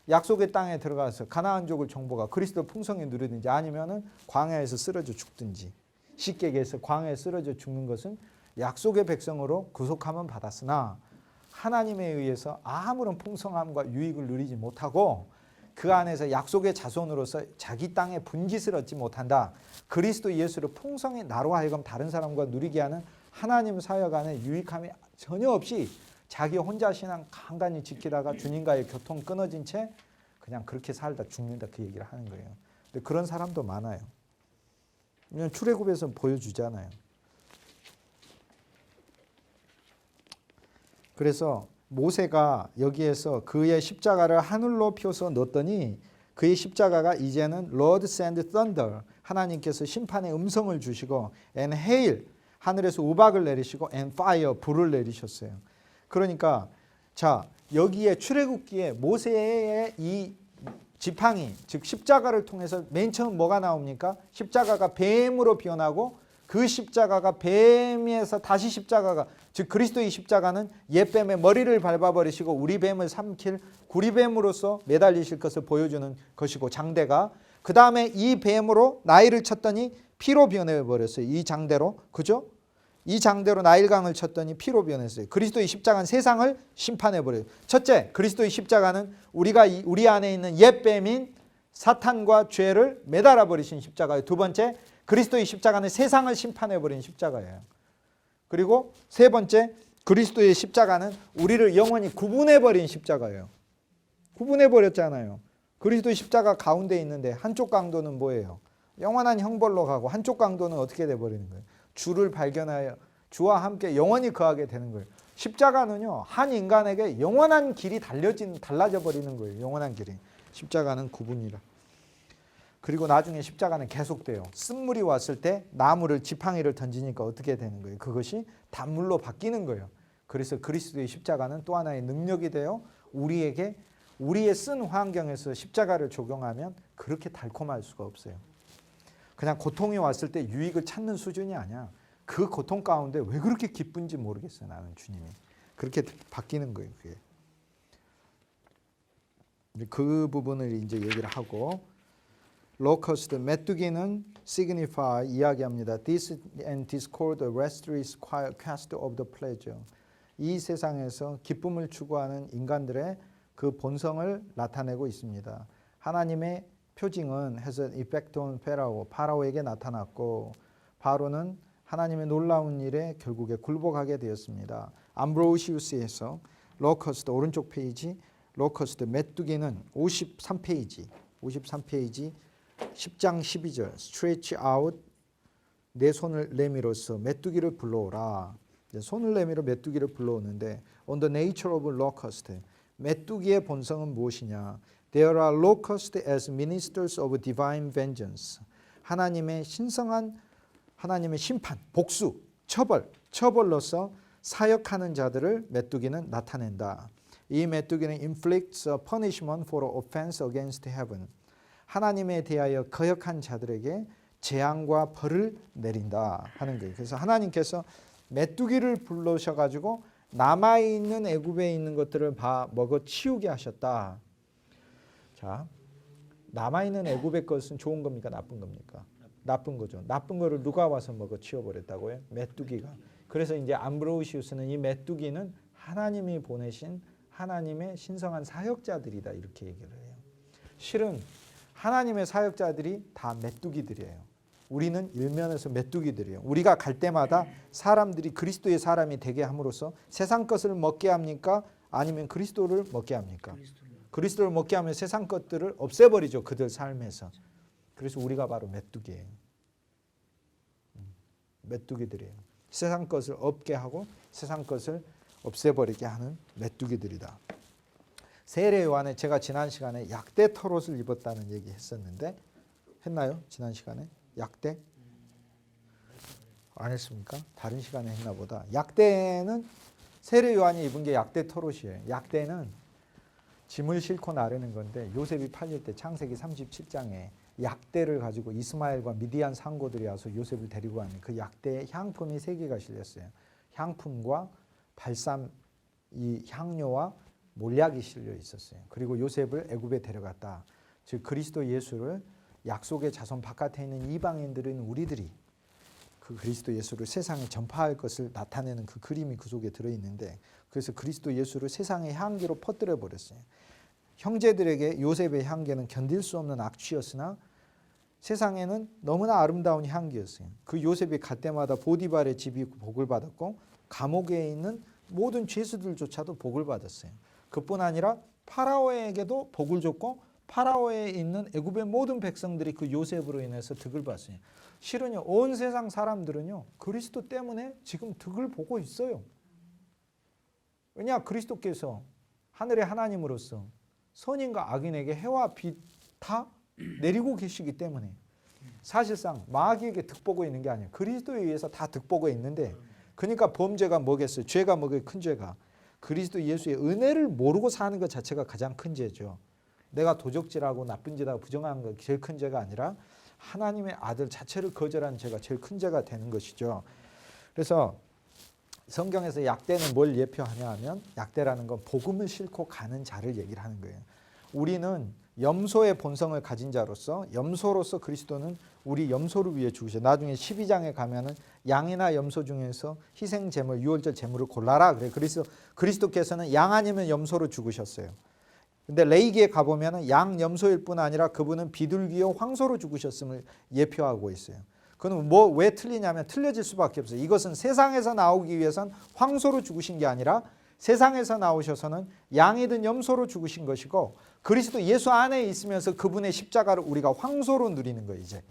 약속의 땅에 들어가서 가나안족을 정보가 그리스도 풍성히 누리든지 아니면은 광야에서 쓰러져 죽든지. 쉽게 얘기해서 광야에 쓰러져 죽는 것은 약속의 백성으로 구속함은 받았으나 하나님에 의해서 아무런 풍성함과 유익을 누리지 못하고 그 안에서 약속의 자손으로서 자기 땅에 분깃을 얻지 못한다. 그리스도 예수를 풍성히 나로 하여금 다른 사람과 누리게 하는 하나님 사역 안에 유익함이 전혀 없이 자기 혼자 신앙 간간히 지키다가 주님과의 교통 끊어진 채 그냥 그렇게 살다 죽는다 그 얘기를 하는 거예요. 근데 그런 사람도 많아요. 왜냐하면 출애굽에서 보여주잖아요. 그래서 모세가 여기에서 그의 십자가를 하늘로 펴서 넣었더니 그의 십자가가 이제는 Lord send thunder 하나님께서 심판의 음성을 주시고 and hail 하늘에서 우박을 내리시고 and fire 불을 내리셨어요. 그러니까 자 여기에 출애굽기에 모세의 이 지팡이 즉 십자가를 통해서 맨 처음 뭐가 나옵니까? 십자가가 뱀으로 변하고 그 십자가가 뱀에서 다시 십자가가 즉 그리스도의 십자가는 옛뱀의 머리를 밟아버리시고 우리 뱀을 삼킬 구리뱀으로서 매달리실 것을 보여주는 것이고 장대가 그 다음에 이 뱀으로 나일을 쳤더니 피로 변해버렸어요. 이 장대로 그죠? 이 장대로 나일강을 쳤더니 피로 변했어요. 그리스도의 십자가는 세상을 심판해버려요. 첫째, 그리스도의 십자가는 우리 안에 있는 옛뱀인 사탄과 죄를 매달아 버리신 십자가예요. 두 번째, 그리스도의 십자가는 세상을 심판해버린 십자가예요. 그리고 세 번째, 그리스도의 십자가는 우리를 영원히 구분해버린 십자가예요. 구분해버렸잖아요. 그리스도의 십자가 가운데 있는데 한쪽 강도는 뭐예요? 영원한 형벌로 가고 한쪽 강도는 어떻게 돼버리는 거예요? 주를 발견하여 주와 함께 영원히 거하게 되는 거예요. 십자가는요, 한 인간에게 영원한 길이 달라져 버리는 거예요. 영원한 길이. 십자가는 구분이라. 그리고 나중에 십자가는 계속돼요. 쓴물이 왔을 때 나무를 지팡이를 던지니까 어떻게 되는 거예요? 그것이 단물로 바뀌는 거예요. 그래서 그리스도의 십자가는 또 하나의 능력이 되어 우리에게 우리의 쓴 환경에서 십자가를 적용하면 그렇게 달콤할 수가 없어요. 그냥 고통이 왔을 때 유익을 찾는 수준이 아니야. 그 고통 가운데 왜 그렇게 기쁜지 모르겠어요. 나는 주님이. 그렇게 바뀌는 거예요. 그게. 그 부분을 이제 얘기를 하고 로커스트 메뚜기는 signify 이야기합니다. This and discord, the restless quest of the pleasure. 이 세상에서 기쁨을 추구하는 인간들의 그 본성을 나타내고 있습니다. 하나님의 표징은 has an effect on Pharaoh. 파라오에게 나타났고 바로는 하나님의 놀라운 일에 결국에 굴복하게 되었습니다. 암브로시우스에서 로커스트 오른쪽 페이지 로커스트 메뚜기는 53페이지 10장 12절 stretch out 내 손을 내밀어서 메뚜기를 불러오라. 손을 내밀어 메뚜기를 불러오는데 on the nature of locust 메뚜기의 본성은 무엇이냐? There are locusts as ministers of divine vengeance. 하나님의 신성한 하나님의 심판, 복수, 처벌로서 사역하는 자들을 메뚜기는 나타낸다. 이 메뚜기는 inflicts a punishment for offense against heaven. 하나님에 대하여 거역한 자들에게 재앙과 벌을 내린다 하는 거예요. 그래서 하나님께서 메뚜기를 불러셔가지고 남아있는 애굽에 있는 것들을 다 먹어치우게 하셨다. 자, 남아있는 애굽의 것은 좋은 겁니까? 나쁜 겁니까? 나쁜 거죠. 나쁜 거를 누가 와서 먹어치워버렸다고요? 메뚜기가. 그래서 이제 암브로시우스는 이 메뚜기는 하나님이 보내신 하나님의 신성한 사역자들이다 이렇게 얘기를 해요. 실은 하나님의 사역자들이 다 메뚜기들이에요. 우리는 일면에서 메뚜기들이에요. 우리가 갈 때마다 사람들이 그리스도의 사람이 되게 함으로써 세상 것을 먹게 합니까? 아니면 그리스도를 먹게 합니까? 그리스도를 먹게 하면 세상 것들을 없애버리죠. 그들 삶에서. 그래서 우리가 바로 메뚜기예요. 메뚜기들이에요. 세상 것을 없게 하고 세상 것을 없애버리게 하는 메뚜기들이다. 세례 요한에 제가 지난 시간에 약대 털옷을 입었다는 얘기 했었는데 했나요? 지난 시간에? 약대? 안 했습니까? 다른 시간에 했나 보다. 약대는 세례 요한이 입은 게 약대 털옷이에요. 약대는 짐을 싣고 나르는 건데 요셉이 팔릴 때 창세기 37장에 약대를 가지고 이스마엘과 미디안 상고들이 와서 요셉을 데리고 가는 그 약대에 향품이 3개가 실렸어요. 향품과 발삼 이 향료와 몰약이 실려 있었어요. 그리고 요셉을 애굽에 데려갔다. 즉 그리스도 예수를 약속의 자손 바깥에 있는 이방인들은 우리들이 그 그리스도 예수를 세상에 전파할 것을 나타내는 그 그림이 그 속에 들어있는데 그래서 그리스도 예수를 세상의 향기로 퍼뜨려 버렸어요. 형제들에게 요셉의 향기는 견딜 수 없는 악취였으나 세상에는 너무나 아름다운 향기였어요. 그 요셉이 갈 때마다 보디발의 집이 복을 받았고 감옥에 있는 모든 죄수들조차도 복을 받았어요. 그뿐 아니라 파라오에게도 복을 줬고 파라오에 있는 애굽의 모든 백성들이 그 요셉으로 인해서 득을 봤어요. 실은요, 온 세상 사람들은요, 그리스도 때문에 지금 득을 보고 있어요. 왜냐? 그리스도께서 하늘의 하나님으로서 선인과 악인에게 해와 빛 다 내리고 계시기 때문에 사실상 마귀에게 득보고 있는 게 아니에요. 그리스도에 의해서 다 득보고 있는데 그러니까 범죄가 뭐겠어요? 죄가 뭐겠어요? 큰 죄가. 그리스도 예수의 은혜를 모르고 사는 것 자체가 가장 큰 죄죠. 내가 도적질하고 나쁜 짓하고 부정한 것 제일 큰 죄가 아니라 하나님의 아들 자체를 거절한 죄가 제일 큰 죄가 되는 것이죠. 그래서 성경에서 약대는 뭘 예표하냐 하면 약대라는 건 복음을 싣고 가는 자를 얘기를 하는 거예요. 우리는 염소의 본성을 가진 자로서 염소로서 그리스도는 우리 염소를 위해 죽으셔. 나중에 12장에 가면은 양이나 염소 중에서 희생 제물, 유월절 제물을 골라라 그래. 그래서 그리스도께서는 양 아니면 염소로 죽으셨어요. 근데 레위기에 가보면 양, 염소일 뿐 아니라 그분은 비둘기요 황소로 죽으셨음을 예표하고 있어요. 그건 왜 틀리냐면 틀려질 수밖에 없어요. 이것은 세상에서 나오기 위해선 황소로 죽으신 게 아니라 세상에서 나오셔서는 양이든 염소로 죽으신 것이고 그리스도 예수 안에 있으면서 그분의 십자가를 우리가 황소로 누리는 거예요. 이제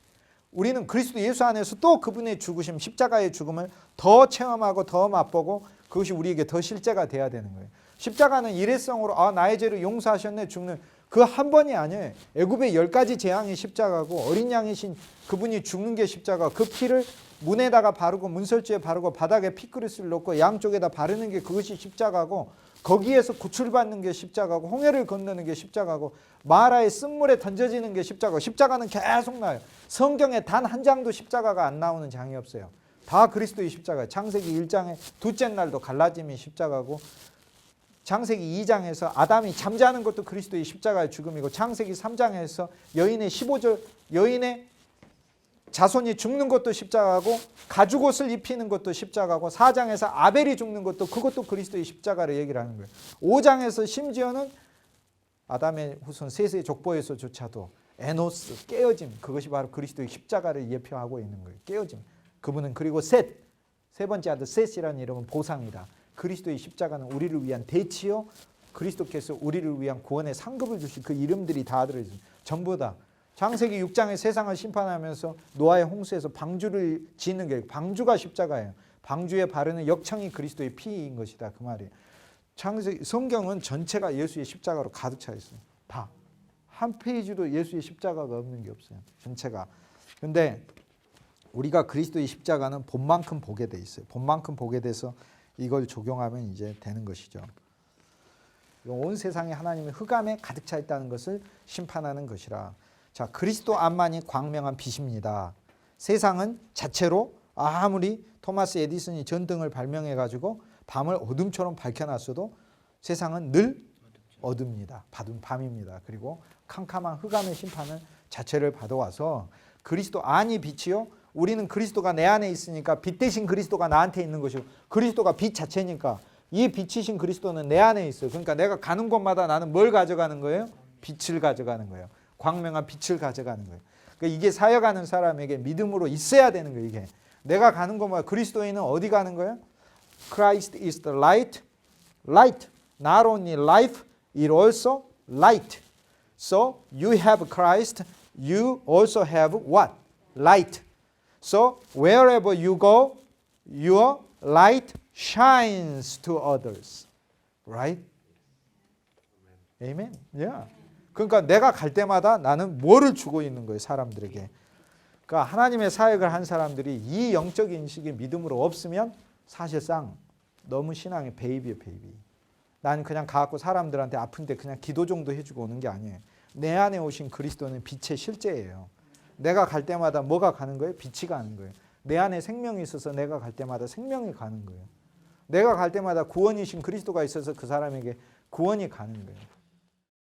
우리는 그리스도 예수 안에서 또 그분의 죽으심, 십자가의 죽음을 더 체험하고 더 맛보고 그것이 우리에게 더 실제가 돼야 되는 거예요. 십자가는 일회성으로 나의 죄를 용서하셨네 죽는 그 한 번이 아니에요. 애굽의 10가지 재앙이 십자가고 어린 양이신 그분이 죽는 게 십자가. 그 피를 문에다가 바르고 문설주에 바르고 바닥에 피그릇을 놓고 양쪽에다 바르는 게 그것이 십자가고 거기에서 구출받는 게 십자가고 홍해를 건너는 게 십자가고 마라의 쓴물에 던져지는 게 십자가고 십자가는 계속 나요. 성경에 단 한 장도 십자가가 안 나오는 장이 없어요. 다 그리스도의 십자가예요. 창세기 1장의 둘째 날도 갈라짐이 십자가고 창세기 2장에서 아담이 잠자는 것도 그리스도의 십자가의 죽음이고 창세기 3장에서 여인의 15절 여인의 자손이 죽는 것도 십자가고 가죽옷을 입히는 것도 십자가고 4장에서 아벨이 죽는 것도 그것도 그리스도의 십자가를 얘기를 하는 거예요. 5장에서 심지어는 아담의 후손 셋의 족보에서조차도 에노스 깨어짐 그것이 바로 그리스도의 십자가를 예표하고 있는 거예요. 깨어짐. 그분은 그리고 세 번째 아들 셋이라는 이름은 보상이다. 그리스도의 십자가는 우리를 위한 대치요 그리스도께서 우리를 위한 구원의 상급을 주신 그 이름들이 다 들어있습니다. 전부 다. 창세기 6장에 세상을 심판하면서 노아의 홍수에서 방주를 짓는 게 방주가 십자가예요. 방주에 바르는 역청이 그리스도의 피인 것이다. 그 말이에요. 성경은 전체가 예수의 십자가로 가득 차 있어요. 다. 한 페이지도 예수의 십자가가 없는 게 없어요. 전체가. 근데 우리가 그리스도의 십자가는 본만큼 보게 돼 있어요. 본만큼 보게 돼서 이걸 적용하면 이제 되는 것이죠. 온 세상에 하나님의 흑암에 가득 차 있다는 것을 심판하는 것이라. 자, 그리스도 안만이 광명한 빛입니다. 세상은 자체로 아무리 토마스 에디슨이 전등을 발명해 가지고 밤을 어둠처럼 밝혀놨어도 세상은 늘 어둠입니다. 밤입니다. 그리고 캄캄한 흑암의 심판은 자체를 받아와서 그리스도 안이 빛이요. 우리는 그리스도가 내 안에 있으니까 빛 대신 그리스도가 나한테 있는 것이고 그리스도가 빛 자체니까 이 빛이신 그리스도는 내 안에 있어요. 그러니까 내가 가는 곳마다 나는 뭘 가져가는 거예요? 빛을 가져가는 거예요. 광명한 빛을 가져가는 거예요. 그러니까 이게 사역하는 사람에게 믿음으로 있어야 되는 거예요. 이게 내가 가는 곳마다 그리스도인은 어디 가는 거예요? Christ is the light. Light. Not only life, it also light. So you have Christ. You also have what? Light. So wherever you go, your light shines to others. Right? Amen. Yeah. 그러니까 내가 갈 때마다 나는 뭐를 주고 있는 거예요, 사람들에게. 그러니까 하나님의 사역을 한 사람들이 이 영적 인식이 믿음으로 없으면 사실상 너무 신앙의 베이비예요, 베이비. 나는 그냥 가갖고 사람들한테 아픈데 그냥 기도 정도 해주고 오는 게 아니에요. 내 안에 오신 그리스도는 빛의 실제예요. 내가 갈 때마다 뭐가 가는 거예요? 빛이 가는 거예요. 내 안에 생명이 있어서 내가 갈 때마다 생명이 가는 거예요. 내가 갈 때마다 구원이신 그리스도가 있어서 그 사람에게 구원이 가는 거예요.